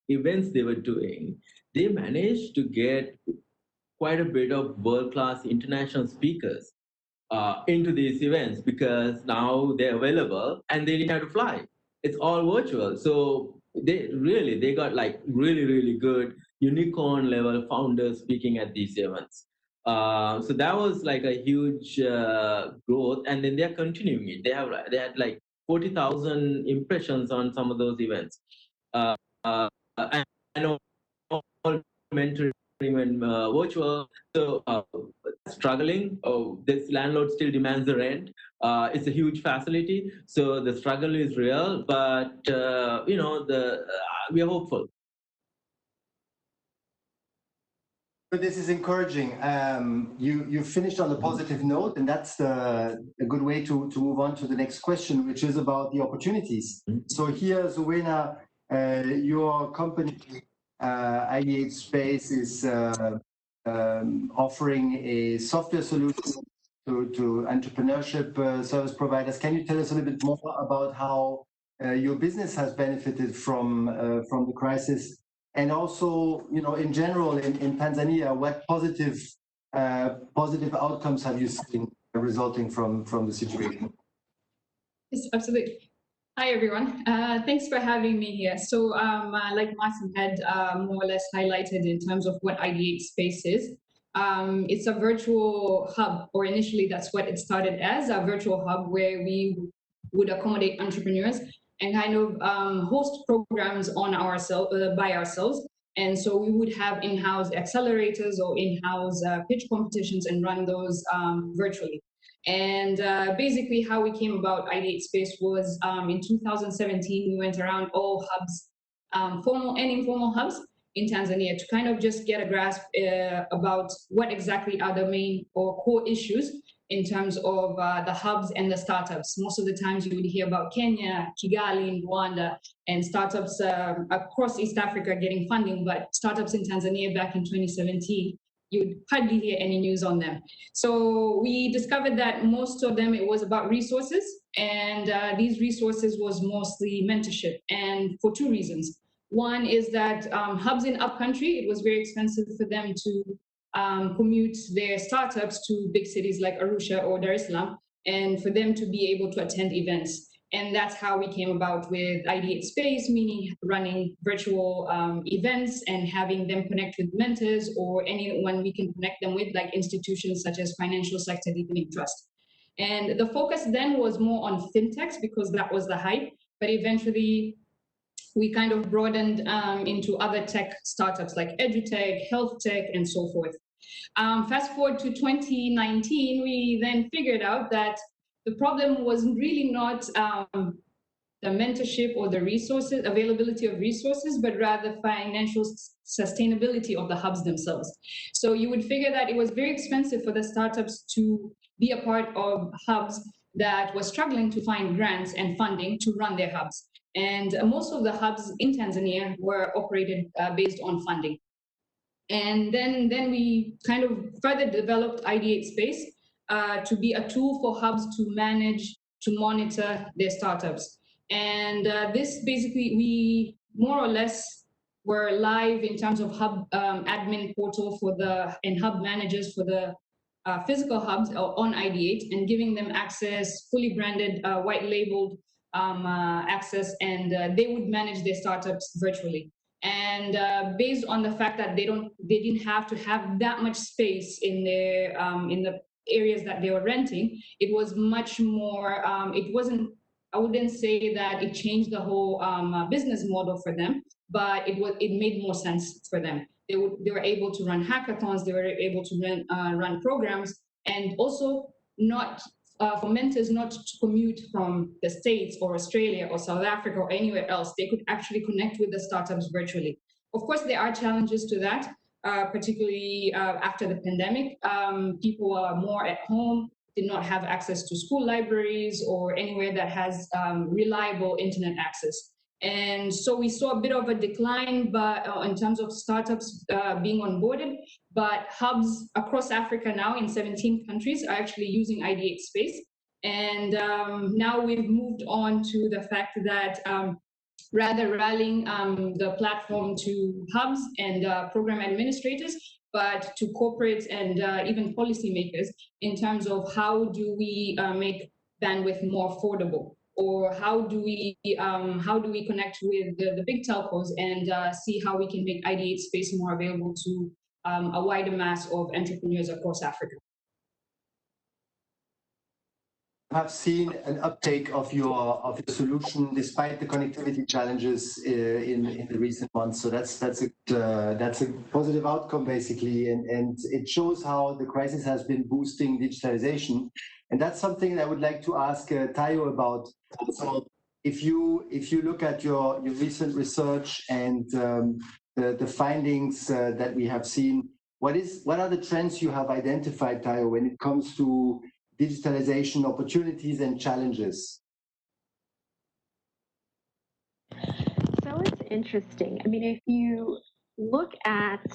events they were doing, they managed to get quite a bit of world-class international speakers into these events, because now they're available and they didn't have to fly. It's all virtual. So they got like really good unicorn level founders speaking at these events. So that was like a huge growth, and then they're continuing it. They had like 40,000 impressions on some of those events. And all mentoring and virtual. So struggling. Oh, this landlord still demands the rent. It's a huge facility, so the struggle is real. But we are hopeful. This is encouraging. You finished on a positive note, and that's a good way to move on to the next question, which is about the opportunities. So here, Zuena, your company, Ideate Space, is offering a software solution to entrepreneurship service providers. Can you tell us a little bit more about how your business has benefited from the crisis? And also, in general, in Tanzania, what positive outcomes have you seen resulting from the situation? Yes, absolutely. Hi, everyone. Thanks for having me here. So like Martin had more or less highlighted in terms of what Ideate Space is, it's a virtual hub, or initially that's what it started as, a virtual hub where we would accommodate entrepreneurs and kind of host programs on by ourselves. And so we would have in-house accelerators or in-house pitch competitions and run those virtually. And basically how we came about Ideate Space was in 2017, we went around all hubs, formal and informal hubs in Tanzania, to kind of just get a grasp about what exactly are the main or core issues in terms of the hubs and the startups. Most of the times you would hear about Kenya, Kigali, Rwanda, and startups across East Africa getting funding, but startups in Tanzania back in 2017, you'd hardly hear any news on them. So we discovered that most of them, it was about resources, and these resources was mostly mentorship, and for two reasons. One is that hubs in upcountry, it was very expensive for them to commute their startups to big cities like Arusha or Dar es Salaam, and for them to be able to attend events. And that's how we came about with Ideate Space, meaning running virtual events and having them connect with mentors or anyone we can connect them with, like institutions such as financial sector deepening trust. And the focus then was more on fintechs because that was the hype, but eventually we kind of broadened into other tech startups like edutech, health tech, and so forth. Fast forward to 2019, we then figured out that the problem was really not the mentorship or the resources, availability of resources, but rather financial sustainability of the hubs themselves. So you would figure that it was very expensive for the startups to be a part of hubs that was struggling to find grants and funding to run their hubs. And most of the hubs in Tanzania were operated based on funding. And then we kind of further developed Ideate Space to be a tool for hubs to manage, to monitor their startups. And this basically, we more or less were live in terms of hub admin portal for and hub managers for the physical hubs on Ideate, and giving them access, fully branded, white labeled access, and they would manage their startups virtually. And based on the fact that they didn't have to have that much space in the areas that they were renting, it was much more. It wasn't. I wouldn't say that it changed the whole business model for them, but it made more sense for them. They were able to run hackathons. They were able to run programs, and also not for mentors not to commute from the States or Australia or South Africa or anywhere else. They could actually connect with the startups virtually. Of course, there are challenges to that, particularly after the pandemic. People are more at home, did not have access to school libraries or anywhere that has reliable internet access. And so we saw a bit of a decline, but in terms of startups being onboarded, but hubs across Africa now in 17 countries are actually using Ideate Space. And now we've moved on to the fact that rather rallying the platform to hubs and program administrators, but to corporates and even policymakers in terms of how do we make bandwidth more affordable, or how do we connect with the big telcos and see how we can make Ideate Space more available to a wider mass of entrepreneurs across Africa. Have seen an uptake of your solution despite the connectivity challenges in the recent months. So that's a positive outcome basically, and it shows how the crisis has been boosting digitalization. And that's something I would like to ask Tayo about. So if you look at your recent research and the findings that we have seen, what are the trends you have identified, Tayo, when it comes to digitalization opportunities and challenges? So it's interesting. I mean, if you look at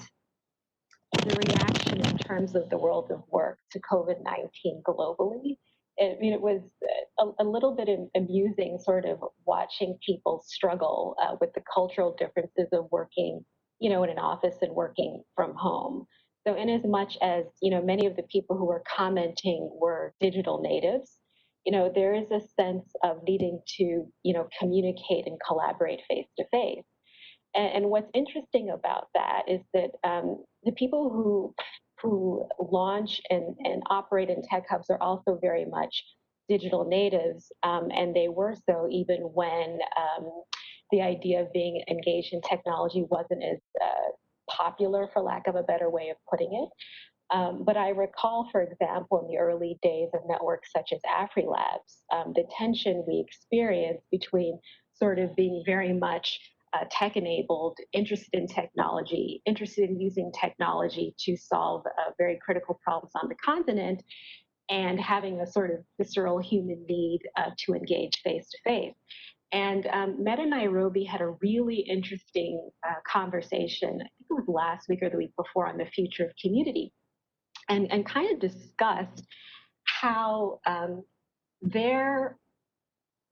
the reaction in terms of the world of work to COVID-19 globally, it was a little bit amusing sort of watching people struggle with the cultural differences of working, in an office and working from home. So in as much as, many of the people who were commenting were digital natives, there is a sense of needing to, communicate and collaborate face to face. And what's interesting about that is that the people who launch and operate in tech hubs are also very much digital natives, and they were so even when the idea of being engaged in technology wasn't as popular, for lack of a better way of putting it. But I recall, for example, in the early days of networks such as AfriLabs, the tension we experienced between sort of being very much tech-enabled, interested in technology, interested in using technology to solve very critical problems on the continent, and having a sort of visceral human need to engage face-to-face. And Meta Nairobi had a really interesting conversation, I think it was last week or the week before, on the future of community, and kind of discussed how they're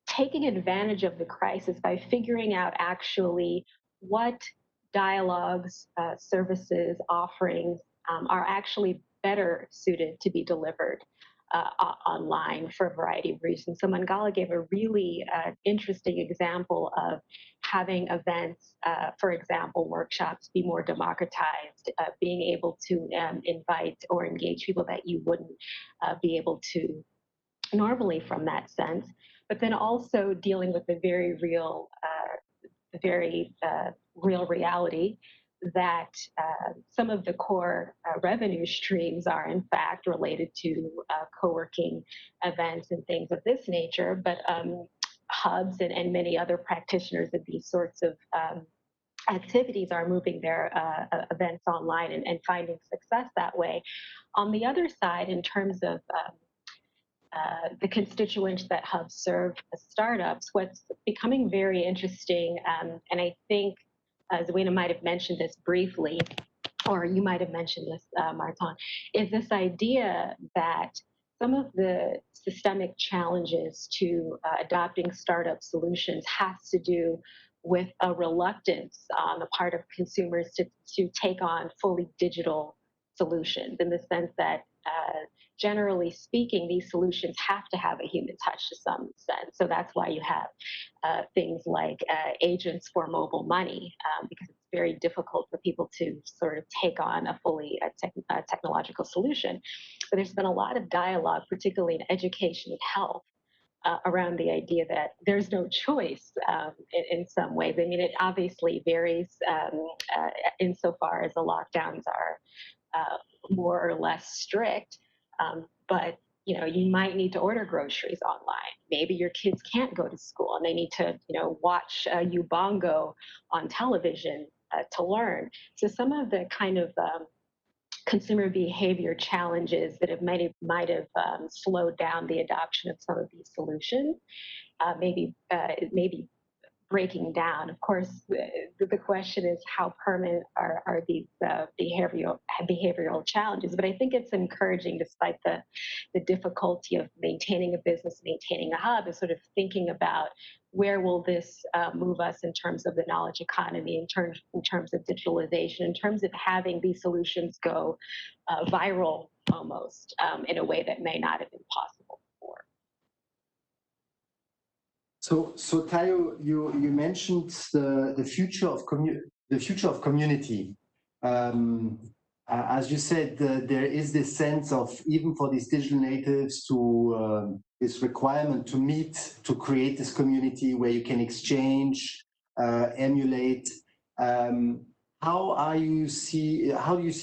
taking advantage of the crisis by figuring out actually what dialogues, services, offerings are actually better suited to be delivered online for a variety of reasons. So Mangala gave a really interesting example of having events, for example, workshops, be more democratized, being able to invite or engage people that you wouldn't be able to normally from that sense, but then also dealing with the very real reality that some of the core revenue streams are in fact related to co-working events and things of this nature, but hubs and many other practitioners of these sorts of activities are moving their events online and finding success that way. On the other side, in terms of the constituents that hubs serve as startups, what's becoming very interesting, and I think Zawina might have mentioned this briefly, or you might have mentioned this, Martin, is this idea that some of the systemic challenges to adopting startup solutions has to do with a reluctance on the part of consumers to take on fully digital solutions, in the sense that generally speaking, these solutions have to have a human touch to some sense. So that's why you have things like agents for mobile money, because it's very difficult for people to sort of take on a fully technological solution. But there's been a lot of dialogue, particularly in education and health, around the idea that there's no choice in some ways. I mean, it obviously varies insofar as the lockdowns are more or less strict, but you might need to order groceries online. Maybe your kids can't go to school and they need to, watch Ubongo on television to learn. So some of the kind of consumer behavior challenges that might have slowed down the adoption of some of these solutions, maybe breaking down. Of course, the question is how permanent are these behavioral challenges? But I think it's encouraging, despite the difficulty of maintaining a business, maintaining a hub, is sort of thinking about where will this move us in terms of the knowledge economy, in terms of digitalization, in terms of having these solutions go viral almost in a way that may not have been possible before. So Tayo, you mentioned the future of community. As you said, there is this sense of, even for these digital natives, to this requirement to meet, to create this community where you can exchange, emulate. How do you see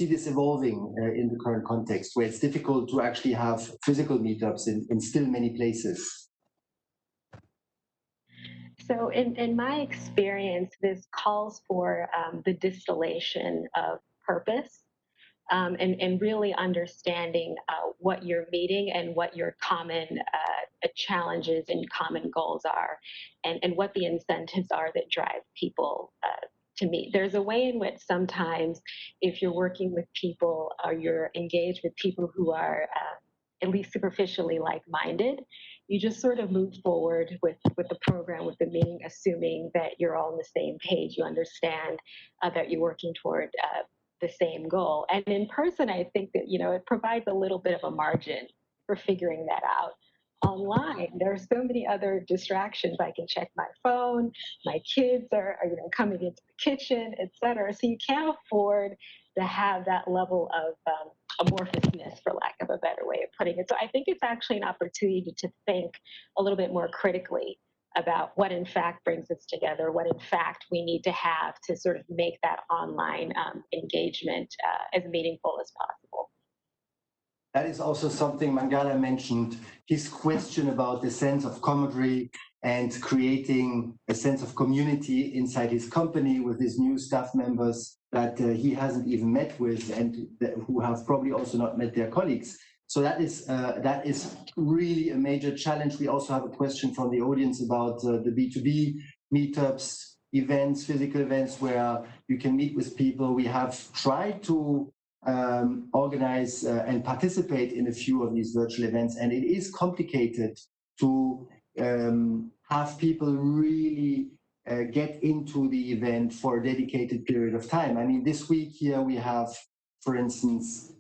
this evolving in the current context, where it's difficult to actually have physical meetups in still many places? So in my experience, this calls for the distillation of purpose, and really understanding what you're meeting and what your common challenges and common goals are, and what the incentives are that drive people to meet. There's a way in which sometimes, if you're working with people or you're engaged with people who are at least superficially like-minded, you just sort of move forward with the program, with the meeting, assuming that you're all on the same page. You understand that you're working toward the same goal. And in person, I think that, it provides a little bit of a margin for figuring that out. Online, there are so many other distractions. I can check my phone, my kids are coming into the kitchen, etc. So you can't afford to have that level of amorphousness, for lack of a better way of putting it. So I think it's actually an opportunity to think a little bit more critically about what in fact brings us together, what in fact we need to have to sort of make that online engagement as meaningful as possible. That is also something Mangala mentioned, his question about the sense of camaraderie and creating a sense of community inside his company with his new staff members that he hasn't even met with, and who have probably also not met their colleagues. So that is really a major challenge. We also have a question from the audience about the B2B meetups, events, physical events where you can meet with people. We have tried to organize and participate in a few of these virtual events, and it is complicated to have people really get into the event for a dedicated period of time. I mean, this week here we have, for instance,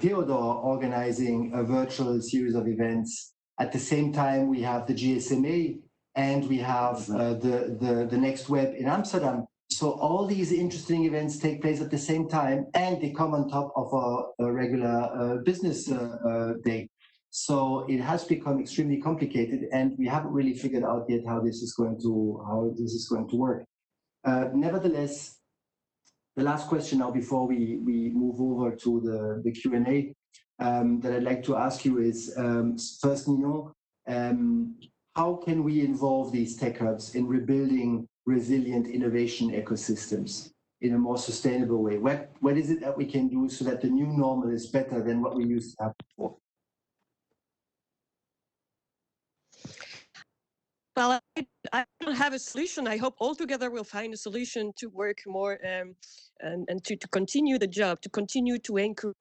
Theodore organizing a virtual series of events. At the same time, we have the GSMA and we have the Next Web in Amsterdam. So all these interesting events take place at the same time, and they come on top of a regular business day. So it has become extremely complicated, and we haven't really figured out yet how this is going to work. Nevertheless, the last question now before we move over to the Q&A that I'd like to ask you is, first, Ninon, how can we involve these tech hubs in rebuilding resilient innovation ecosystems in a more sustainable way? What is it that we can do so that the new normal is better than what we used to have before? Well, I don't have a solution. I hope all together we'll find a solution to work more and to continue the job, to continue to encourage,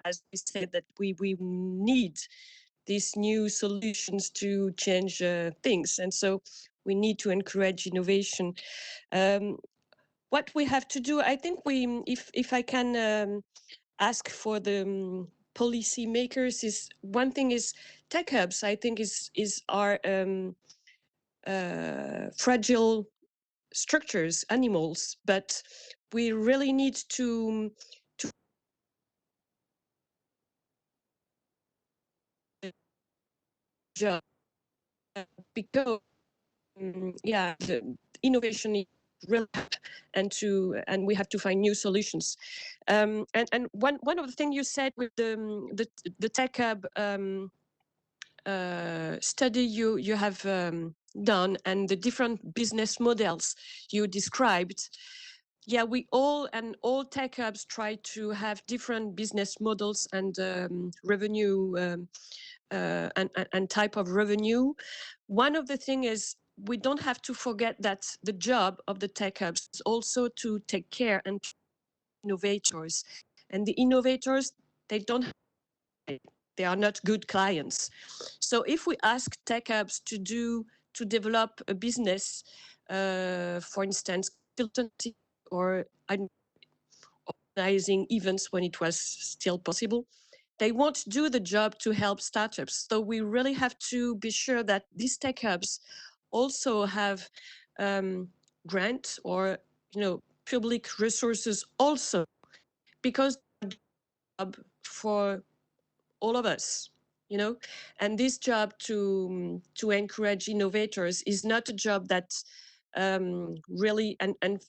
as we said, that we need these new solutions to change things. And so we need to encourage innovation. What we have to do, I think if I can ask for the policy makers, is one thing is tech hubs, I think is our fragile structures, animals, but we really need to job because the innovation is really and we have to find new solutions. And one of the things you said with the tech hub study you have done and the different business models you described. Yeah, we all tech hubs try to have different business models and revenue and type of revenue. One of the things is we don't have to forget that the job of the tech hubs is also to take care and innovators. And the innovators, they are not good clients. So if we ask tech hubs to develop a business, for instance, consultancy or organizing events when it was still possible, they won't do the job to help startups. So we really have to be sure that these tech hubs also have grant or public resources also, because for all of us, and this job to encourage innovators is not a job that really and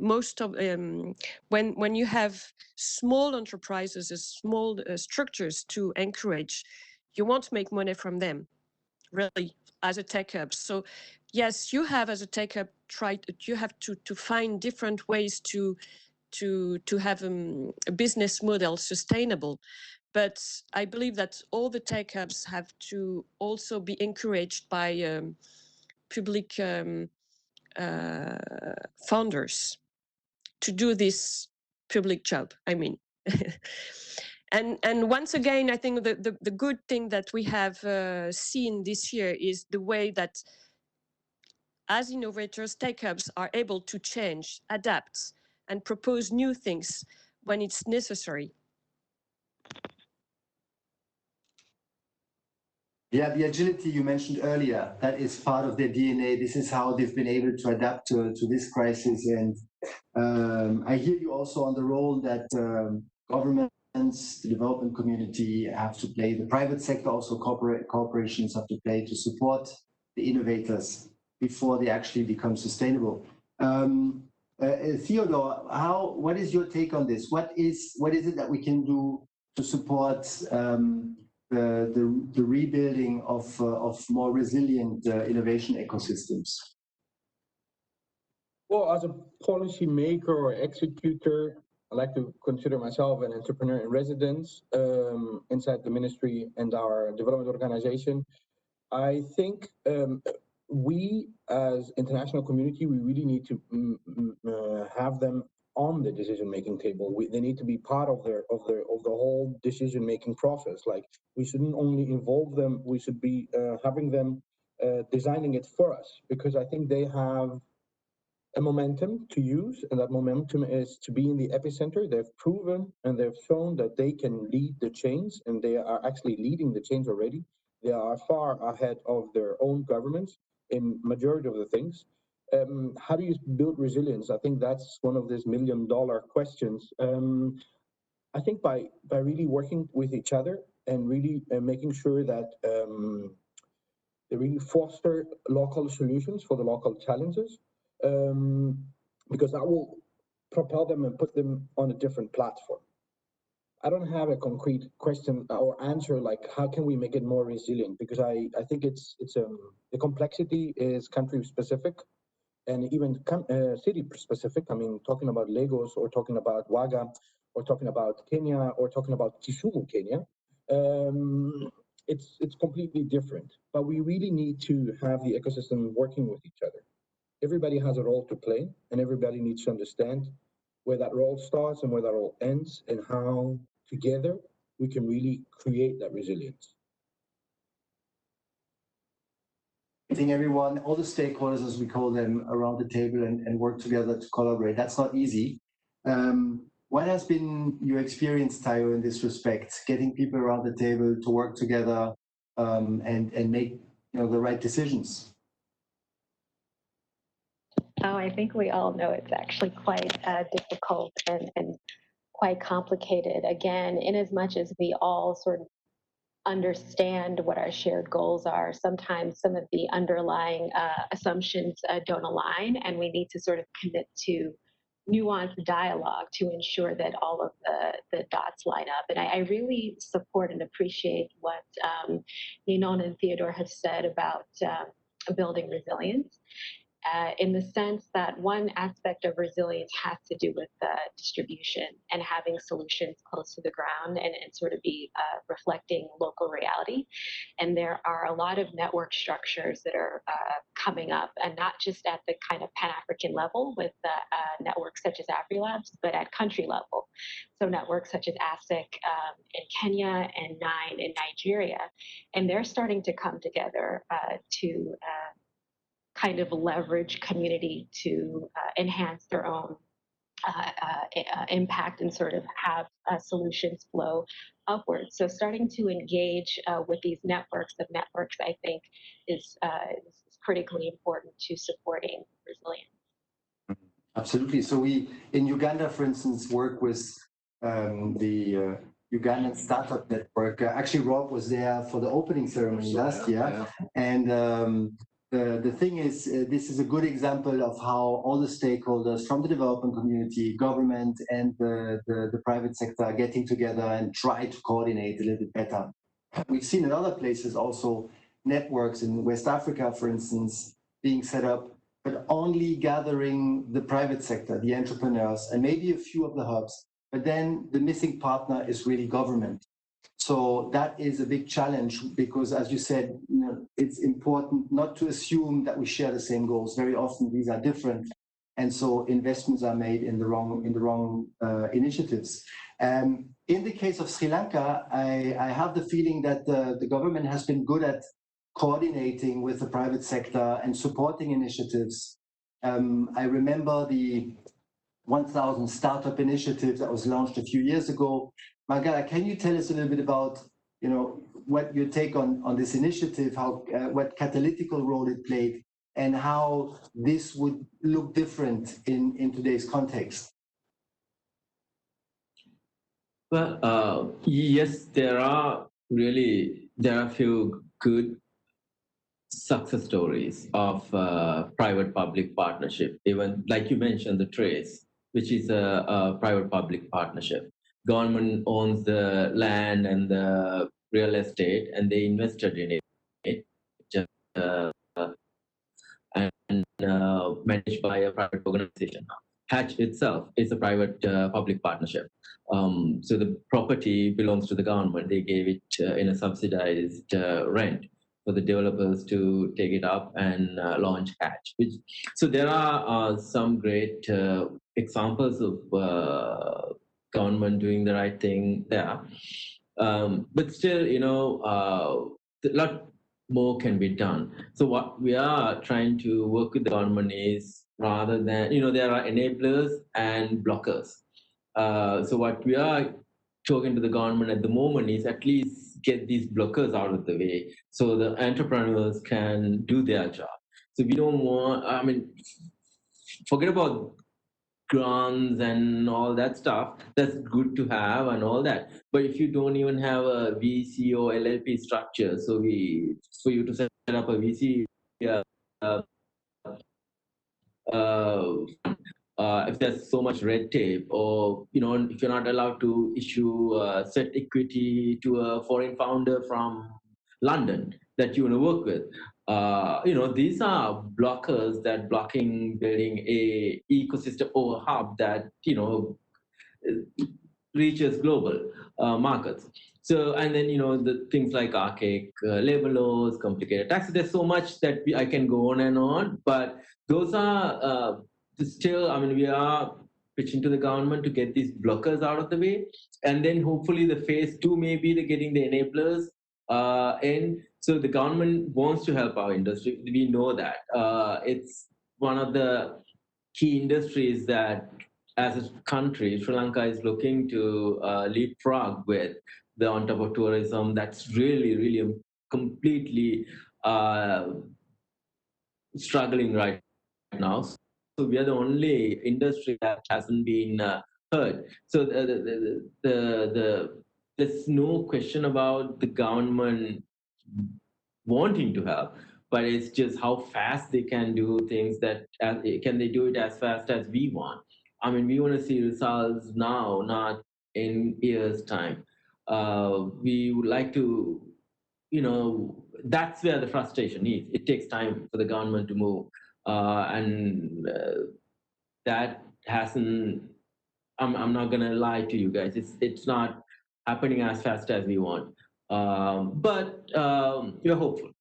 most of when you have small enterprises, small structures to encourage, you won't make money from them really as a tech hub. So yes, you have as a tech hub you have to find different ways to have a business model sustainable. But I believe that all the tech hubs have to also be encouraged by public founders to do this public job, I mean. And once again, I think the good thing that we have seen this year is the way that as innovators, tech hubs are able to change, adapt, and propose new things when it's necessary. Yeah, the agility you mentioned earlier, that is part of their DNA. This is how they've been able to adapt to this crisis. And I hear you also on the role that governments, the development community have to play, the private sector, also corporations have to play to support the innovators before they actually become sustainable. Theodore, what is your take on this? What is it that we can do to support the rebuilding of more resilient innovation ecosystems? Well, as a policy maker or executor, I like to consider myself an entrepreneur in residence inside the ministry and our development organization. I think we, as international community, we really need to have them on the decision-making table. They need to be part of the whole decision-making process. Like, we shouldn't only involve them; we should be having them designing it for us, because I think they have a momentum to use, and that momentum is to be in the epicenter. They've proven and they've shown that they can lead the change, and they are actually leading the change already. They are far ahead of their own governments in majority of the things. How do you build resilience? I think that's one of these million-dollar questions. I think by really working with each other and really making sure that they really foster local solutions for the local challenges, because that will propel them and put them on a different platform. I don't have a concrete question or answer like how can we make it more resilient, because I think it's the complexity is country specific and even city specific. I mean, talking about Lagos or talking about Wagga or talking about Kenya or talking about Kisumu, Kenya, it's completely different. But we really need to have the ecosystem working with each other. Everybody has a role to play, and everybody needs to understand where that role starts and where that role ends, and how together we can really create that resilience. I think everyone, all the stakeholders, as we call them, around the table and work together to collaborate. That's not easy. What has been your experience, Tayo, in this respect, getting people around the table to work together and make the right decisions? Oh, I think we all know it's actually quite difficult and quite complicated. Again, in as much as we all sort of understand what our shared goals are, sometimes some of the underlying assumptions don't align, and we need to sort of commit to nuanced dialogue to ensure that all of the dots line up. And I really support and appreciate what Ninon and Theodore have said about building resilience. In the sense that one aspect of resilience has to do with distribution and having solutions close to the ground and sort of be reflecting local reality. And there are a lot of network structures that are coming up, and not just at the kind of Pan-African level with networks such as AfriLabs, but at country level. So networks such as ASIC in Kenya and Nine in Nigeria. And they're starting to come together to kind of leverage community to enhance their own impact and sort of have solutions flow upwards. So starting to engage with these networks of networks, I think, is critically important to supporting resilience. Absolutely. So we, in Uganda, for instance, work with the Ugandan Startup Network. Actually, Rob was there for the opening ceremony last year. Yeah. And the thing is, this is a good example of how all the stakeholders from the development community, government, and the private sector are getting together and try to coordinate a little bit better. We've seen in other places also networks in West Africa, for instance, being set up, but only gathering the private sector, the entrepreneurs, and maybe a few of the hubs. But then the missing partner is really government. So that is a big challenge because, as you said, it's important not to assume that we share the same goals. Very often these are different, and so investments are made in the wrong initiatives. In the case of Sri Lanka, I have the feeling that the government has been good at coordinating with the private sector and supporting initiatives. I remember the 1,000 startup initiative that was launched a few years ago. Margala, can you tell us a little bit about, what your take on this initiative, how what catalytical role it played, and how this would look different in today's context? Well, yes, there are a few good success stories of private-public partnership. Even like you mentioned, the Trace, which is a private-public partnership. Government owns the land and the real estate, and they invested in it, and managed by a private organization. Hatch itself is a private-public partnership. So the property belongs to the government. They gave it in a subsidized rent for the developers to take it up and launch Hatch. So there are some great examples of government doing the right thing there. But still, a lot more can be done. So what we are trying to work with the government is, rather than, there are enablers and blockers. So what we are talking to the government at the moment is at least get these blockers out of the way so the entrepreneurs can do their job. So we don't want, forget about grants and all that stuff. That's good to have and all that. But if you don't even have a VC or LLP structure, so for you to set up a VC, if there's so much red tape, or if you're not allowed to issue set equity to a foreign founder from London that you want to work with, these are blockers that blocking building a ecosystem or hub that reaches global markets. So, and then the things like archaic labor laws, complicated taxes. There's so much that I can go on and on, but those are still. I mean, we are pitching to the government to get these blockers out of the way, and then hopefully the phase two may be the getting the enablers in. So the government wants to help our industry. We know that it's one of the key industries that, as a country, Sri Lanka is looking to leapfrog with, the on top of tourism. That's really, really completely struggling right now. So we are the only industry that hasn't been heard. So there's no question about the government wanting to help, but it's just how fast they can do things. That can they do it as fast as we want? I mean, we want to see results now, not in years' time. We would like to, that's where the frustration is. It takes time for the government to move, and that hasn't. I'm not gonna lie to you guys. It's not happening as fast as we want, but we're hopeful.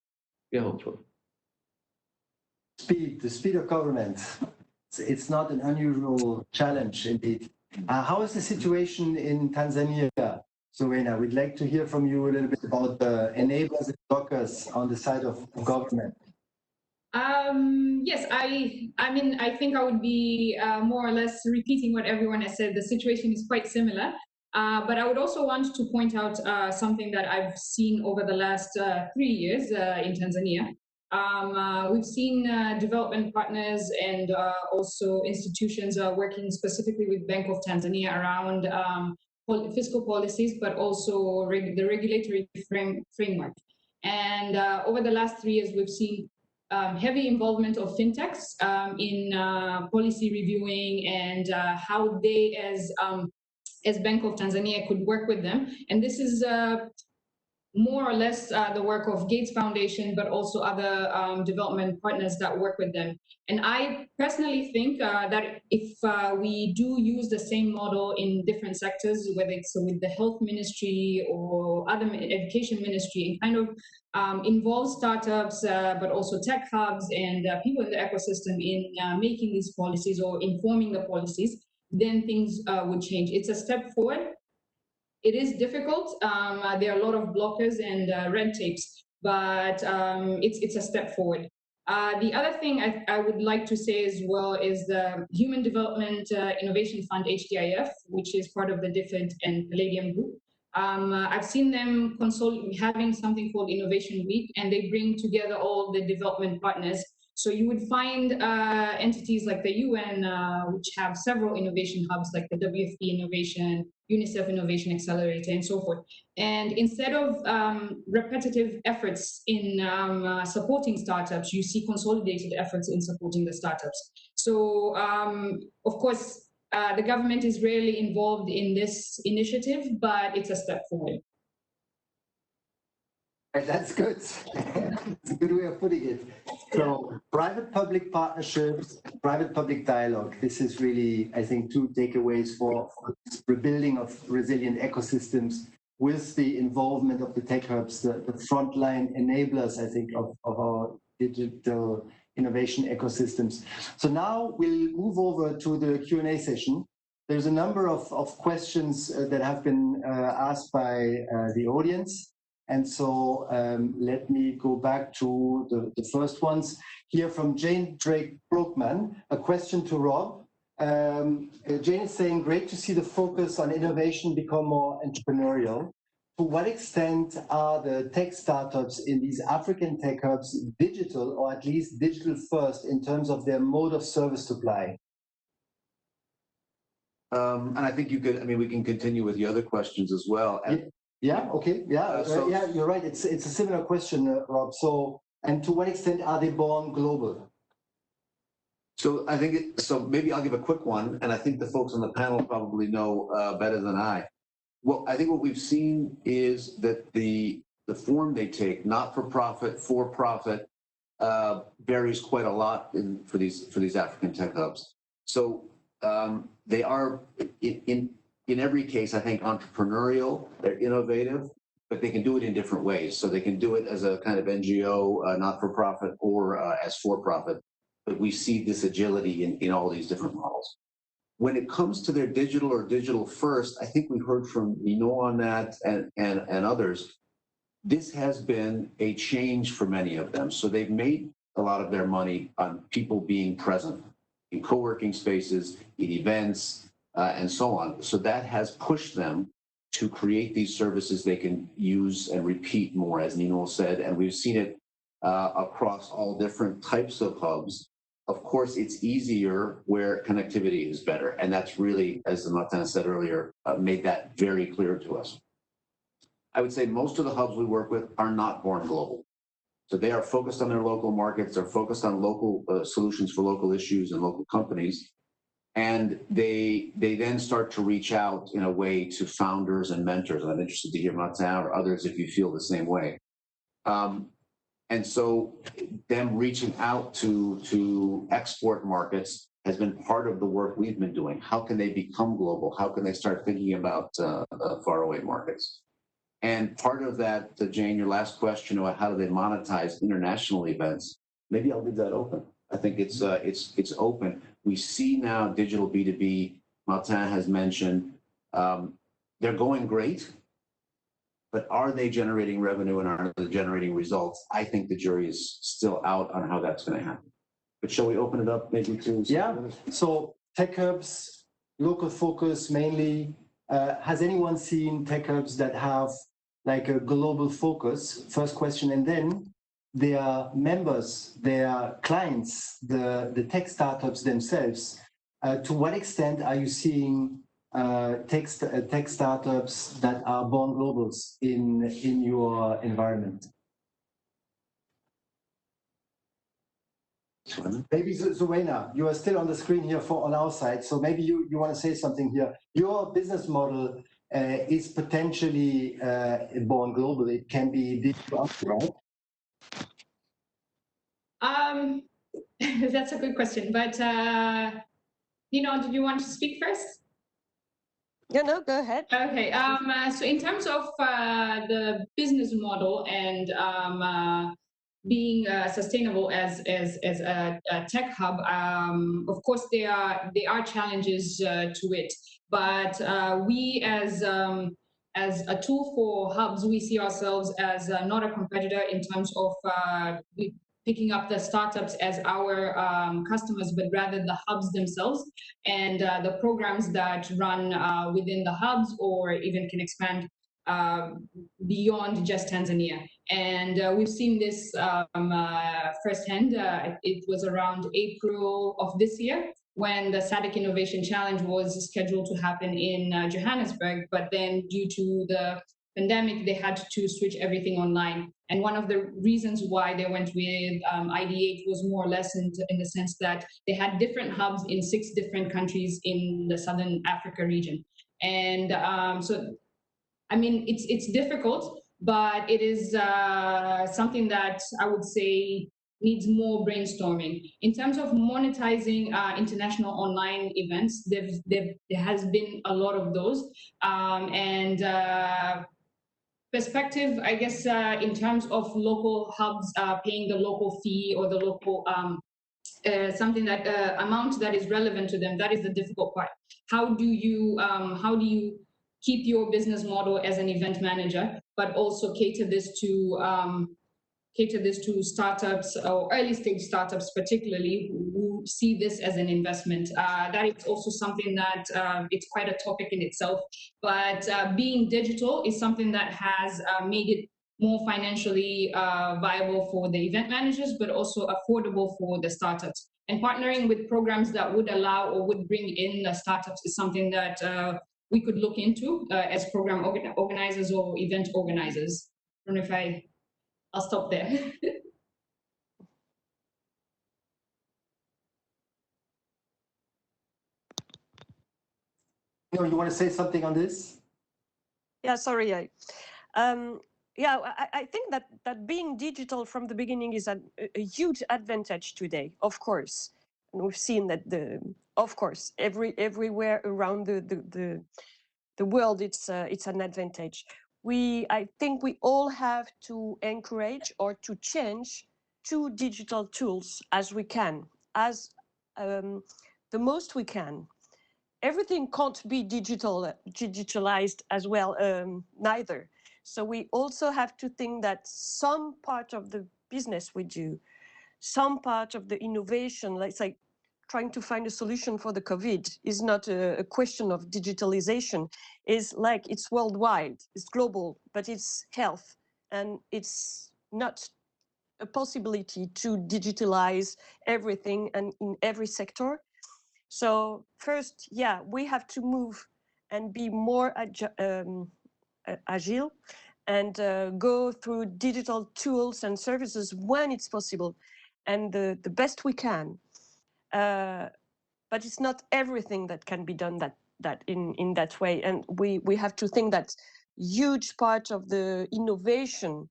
We're hopeful. The speed of government. It's not an unusual challenge, indeed. How is the situation in Tanzania? Serena, we'd like to hear from you a little bit about the enablers and blockers on the side of government. Yes, I think I would be more or less repeating what everyone has said. The situation is quite similar. But I would also want to point out something that I've seen over the last 3 years in Tanzania. We've seen development partners and also institutions working specifically with Bank of Tanzania around fiscal policies, but also the regulatory framework. And over the last 3 years, we've seen heavy involvement of fintechs in policy reviewing and how they, as Bank of Tanzania, could work with them. And this is more or less the work of Gates Foundation, but also other development partners that work with them. And I personally think that if we do use the same model in different sectors, whether it's with the health ministry or other education ministry, and kind of involve startups, but also tech hubs and people in the ecosystem in making these policies or informing the policies, then things would change. It's a step forward. It is difficult. There are a lot of blockers and red tapes, but it's a step forward. The other thing I would like to say as well is the Human Development Innovation Fund, HDIF, which is part of the DFID and Palladium Group. I've seen them having something called Innovation Week, and they bring together all the development partners. So you would find entities like the UN, which have several innovation hubs like the WFP Innovation, UNICEF Innovation Accelerator, and so forth. And instead of repetitive efforts in supporting startups, you see consolidated efforts in supporting the startups. So, of course, the government is rarely involved in this initiative, but it's a step forward. That's good. It's a good way of putting it. So private-public partnerships, private-public dialogue. This is really, I think, two takeaways for rebuilding of resilient ecosystems with the involvement of the tech hubs, the frontline enablers, I think, of our digital innovation ecosystems. So now we'll move over to the Q&A session. There's a number of questions that have been asked by the audience. And so let me go back to the first ones. Here from Jane Drake Brookman, a question to Rob. Jane is saying, great to see the focus on innovation become more entrepreneurial. To what extent are the tech startups in these African tech hubs digital, or at least digital first, in terms of their mode of service supply? And I think we can continue with the other questions as well. Yeah, okay, yeah, yeah, you're right. It's a similar question, Rob. So, and to what extent are they born global? So I think so maybe I'll give a quick one, and I think the folks on the panel probably know better than I. Well, I think what we've seen is that the form they take, not for profit, for profit, varies quite a lot for these African tech hubs. So they are in every case, I think, entrepreneurial. They're innovative, but they can do it in different ways. So they can do it as a kind of NGO, not for profit, or as for profit. But we see this agility in all these different models. When it comes to their digital or digital first, I think we heard from Nino on that and others. This has been a change for many of them. So they've made a lot of their money on people being present in co-working spaces, in events, and so on. So that has pushed them to create these services they can use and repeat more, as Nino said, and we've seen it across all different types of hubs. Of course, it's easier where connectivity is better, and that's really, as Martin said earlier, made that very clear to us. I would say most of the hubs we work with are not born global. So they are focused on their local markets, they're focused on local solutions for local issues and local companies. And they then start to reach out in a way to founders and mentors. And I'm interested to hear Martin or others if you feel the same way. And so them reaching out to export markets has been part of the work we've been doing. How can they become global? How can they start thinking about faraway markets? And part of that, Jane, your last question about how do they monetize international events, maybe I'll leave that open. I think it's open. We see now digital B2B, Martin has mentioned, they're going great, but are they generating revenue and are they generating results? I think the jury is still out on how that's going to happen. But shall we open it up maybe to? Yeah, so tech hubs, local focus mainly. Has anyone seen tech hubs that have like a global focus? First question, and then their members, their clients, the tech startups themselves. To what extent are you seeing tech startups that are born globals in your environment? Maybe Zuena, you are still on the screen here on our side, so maybe you want to say something here. Your business model is potentially born global. It can be digital, right? That's a good question, but did you want to speak first? No, go ahead. Okay. So in terms of the business model and being sustainable as a tech hub, of course there are challenges to it, but we as a tool for hubs, we see ourselves as not a competitor in terms of picking up the startups as our customers, but rather the hubs themselves and the programs that run within the hubs or even can expand beyond just Tanzania. And we've seen this firsthand. It was around April of this year when the SADC Innovation Challenge was scheduled to happen in Johannesburg, but then due to the pandemic, they had to switch everything online. And one of the reasons why they went with ID8 was more or less in the sense that they had different hubs in 6 different countries in the Southern Africa region. And so, I mean, it's difficult, but it is something that I would say needs more brainstorming. In terms of monetizing international online events, there has been a lot of those. Perspective, I guess, in terms of local hubs paying the local fee or the local something that amount that is relevant to them, that is the difficult part. How do you keep your business model as an event manager, but also cater this to startups or early stage startups, particularly who see this as an investment? That is also something that it's quite a topic in itself. But being digital is something that has made it more financially viable for the event managers, but also affordable for the startups. And partnering with programs that would allow or would bring in the startups is something that we could look into as program organizers or event organizers. I don't know if I'll stop there. No, you want to say something on this? Yeah, sorry. Yeah, I think that being digital from the beginning is a huge advantage today, of course. And we've seen that of course, everywhere around the world, it's an advantage. I think we all have to encourage or to change to digital tools as we can, as the most we can. Everything can't be digitalized as well, neither. So we also have to think that some part of the business we do, some part of the innovation, let's say trying to find a solution for the COVID, is not a question of digitalization. It's worldwide, it's global, but it's health, and it's not a possibility to digitalize everything and in every sector. So first, yeah, we have to move and be more agile and go through digital tools and services when it's possible and the best we can. But it's not everything that can be done in that way. And we have to think that huge part of the innovation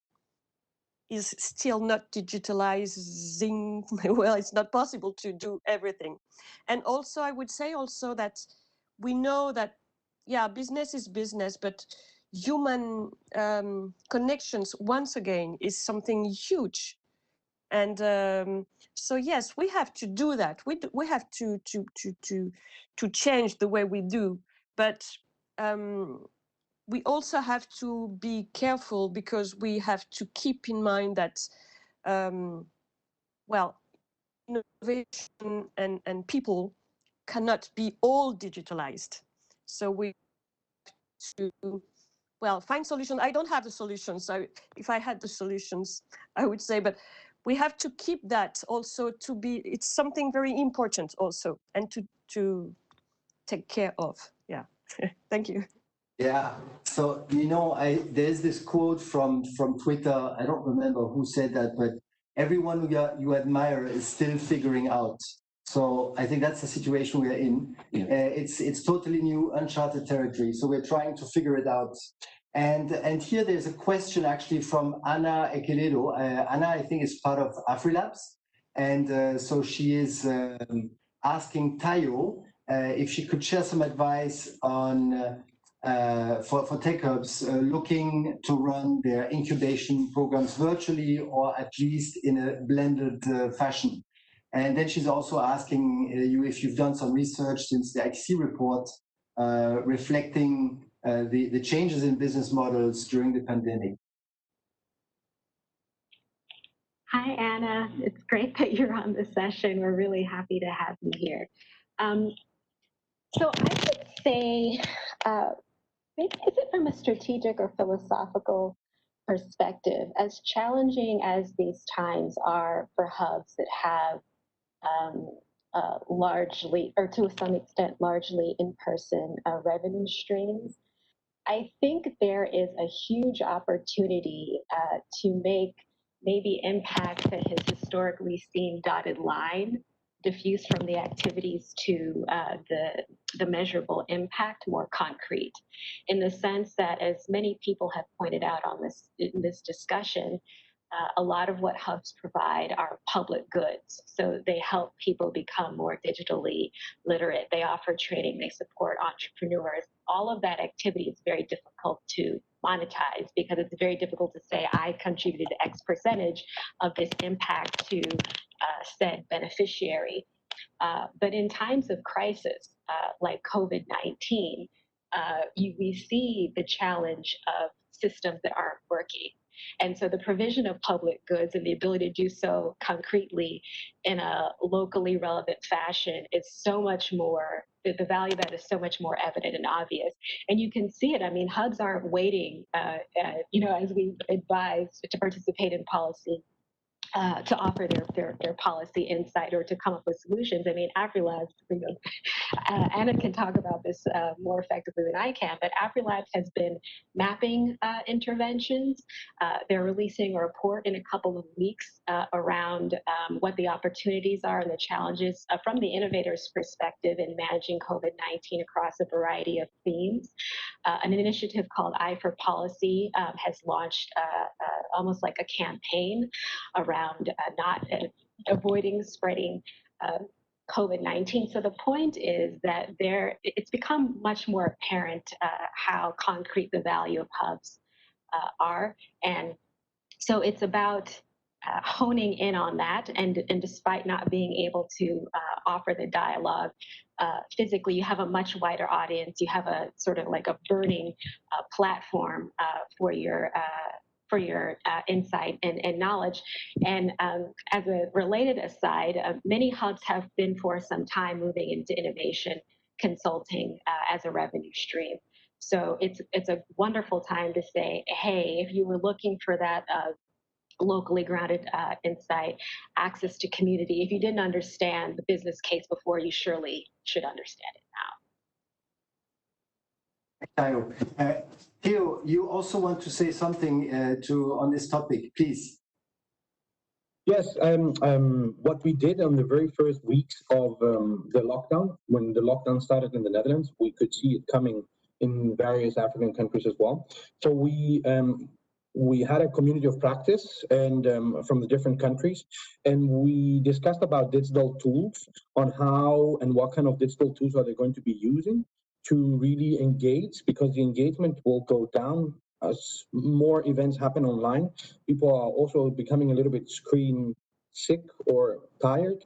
is still not digitalizing. Well, it's not possible to do everything. And also, I would say also that we know that, yeah, business is business, but human connections, once again, is something huge. And so, yes, we have to do that. We have to change the way we do, but we also have to be careful because we have to keep in mind that, well, innovation and people cannot be all digitalized. So we have to, well, find solutions. I don't have the solutions. So if I had the solutions, I would say, but we have to keep that also to be, it's something very important also, and to take care of. Yeah. Thank you. Yeah. So, there's this quote from Twitter. I don't remember who said that, but everyone you admire is still figuring out. So I think that's the situation we are in. Yeah. It's totally new, uncharted territory. So we're trying to figure it out. And here there's a question actually from Anna Ekeledo. Anna, I think, is part of AfriLabs. And so she is asking Tayo if she could share some advice on for tech hubs looking to run their incubation programs virtually or at least in a blended fashion. And then she's also asking you if you've done some research since the IC report reflecting the changes in business models during the pandemic. Hi, Anna. It's great that you're on the session. We're really happy to have you here. So I would say, maybe is it from a strategic or philosophical perspective, as challenging as these times are for hubs that have largely, or to some extent, largely in-person revenue streams, I think there is a huge opportunity to make maybe impact that has historically seen dotted line diffuse from the activities to the measurable impact more concrete, in the sense that, as many people have pointed out in this discussion, a lot of what hubs provide are public goods. So they help people become more digitally literate. They offer training, they support entrepreneurs. All of that activity is very difficult to monetize because it's very difficult to say, I contributed X percentage of this impact to said beneficiary. But in times of crisis, like COVID-19, we see the challenge of systems that aren't working. And so the provision of public goods and the ability to do so concretely in a locally relevant fashion is so much more, the value of that is so much more evident and obvious. And you can see it. I mean, hubs aren't waiting, as we advise to participate in policy, to offer their policy insight or to come up with solutions. I mean, AfriLabs, Anna can talk about this more effectively than I can, but AfriLabs has been mapping interventions. They're releasing a report in a couple of weeks around what the opportunities are and the challenges from the innovator's perspective in managing COVID-19 across a variety of themes. An initiative called I for Policy has launched almost like a campaign around not avoiding spreading COVID-19. So the point is that it's become much more apparent how concrete the value of hubs are. And so it's about honing in on that. And despite not being able to offer the dialogue physically, you have a much wider audience. You have a sort of like a burning platform for your insight and knowledge. And as a related aside, many hubs have been for some time moving into innovation consulting as a revenue stream. So it's a wonderful time to say, hey, if you were looking for that locally grounded insight, access to community, if you didn't understand the business case before, you surely should understand it now. Theo, you also want to say something on this topic, please. Yes, what we did on the very first weeks of the lockdown, when the lockdown started in the Netherlands, we could see it coming in various African countries as well. So we had a community of practice and from the different countries, and we discussed about digital tools on how and what kind of digital tools are they going to be using to really engage, because the engagement will go down as more events happen online. People are also becoming a little bit screen sick or tired.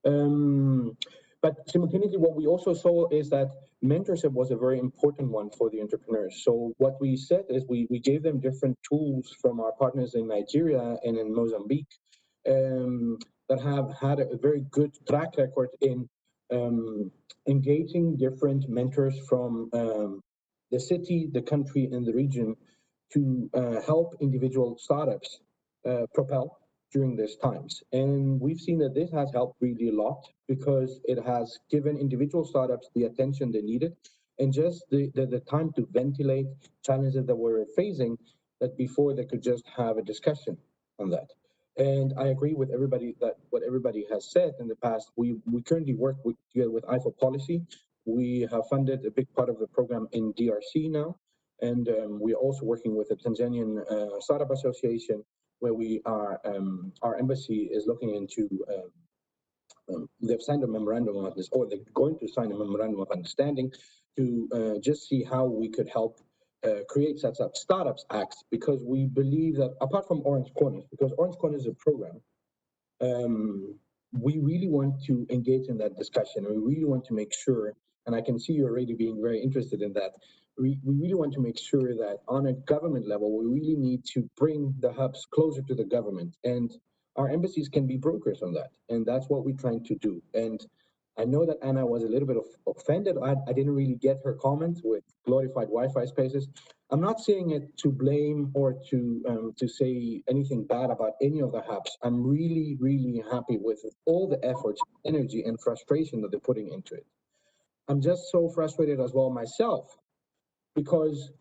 But simultaneously, what we also saw is that mentorship was a very important one for the entrepreneurs. So what we said is we gave them different tools from our partners in Nigeria and in Mozambique that have had a very good track record in engaging different mentors from the city, the country, and the region to help individual startups propel during these times. And we've seen that this has helped really a lot because it has given individual startups the attention they needed and just the time to ventilate challenges that we're facing, that before they could just have a discussion on that. And I agree with everybody that what everybody has said in the past. We currently work together with I for Policy. We have funded a big part of the program in DRC now. And we are also working with the Tanzanian Startup Association, where we are, our embassy is looking into, they've signed a memorandum of this, or they're going to sign a memorandum of understanding to just see how we could help create such a startups act, because we believe that apart from Orange Corners, because Orange Corners is a program, we really want to engage in that discussion, and we really want to make sure, and I can see you already being very interested in that, we really want to make sure that on a government level, we really need to bring the hubs closer to the government, and our embassies can be brokers on that, and that's what we're trying to do. And I know that Anna was a little bit offended. I didn't really get her comment with glorified Wi-Fi spaces. I'm not saying it to blame or to say anything bad about any of the hubs. I'm really, really happy with all the efforts, energy, and frustration that they're putting into it. I'm just so frustrated as well myself, because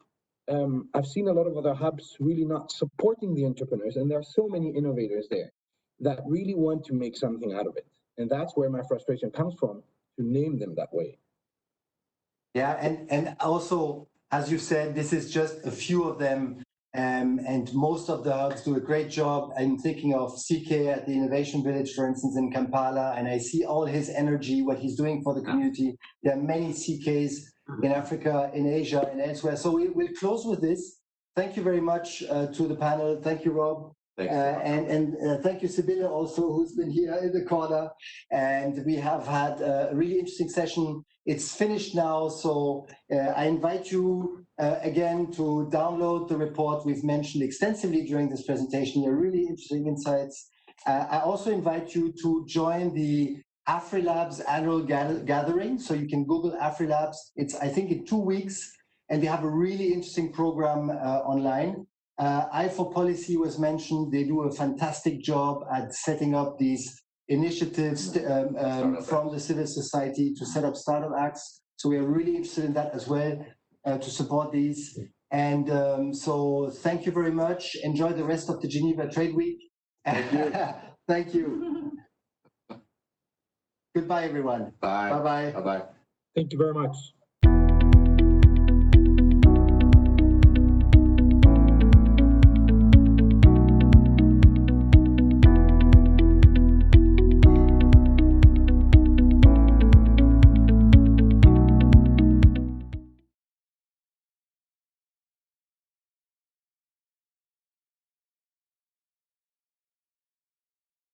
I've seen a lot of other hubs really not supporting the entrepreneurs, and there are so many innovators there that really want to make something out of it. And that's where my frustration comes from, to name them that way. Yeah, and also, as you said, this is just a few of them, and most of the hubs do a great job. I'm thinking of CK at the Innovation Village, for instance, in Kampala, and I see all his energy, what he's doing for the community. There are many CKs in Africa, in Asia, and elsewhere. So we'll close with this. Thank you very much to the panel. Thank you, Rob. And thank you, Sibylle, also, who's been here in the corner. And we have had a really interesting session. It's finished now, so I invite you again to download the report we've mentioned extensively during this presentation. They're really interesting insights. I also invite you to join the AfriLabs annual gathering. So you can Google AfriLabs. It's, I think, in 2 weeks, and they have a really interesting program online. I for Policy was mentioned. They do a fantastic job at setting up these initiatives from the civil society to set up startup acts. So we are really interested in that as well, to support these. And so thank you very much. Enjoy the rest of the Geneva Trade Week. Thank you. Thank you. Goodbye, everyone. Bye. Bye-bye. Bye-bye. Thank you very much.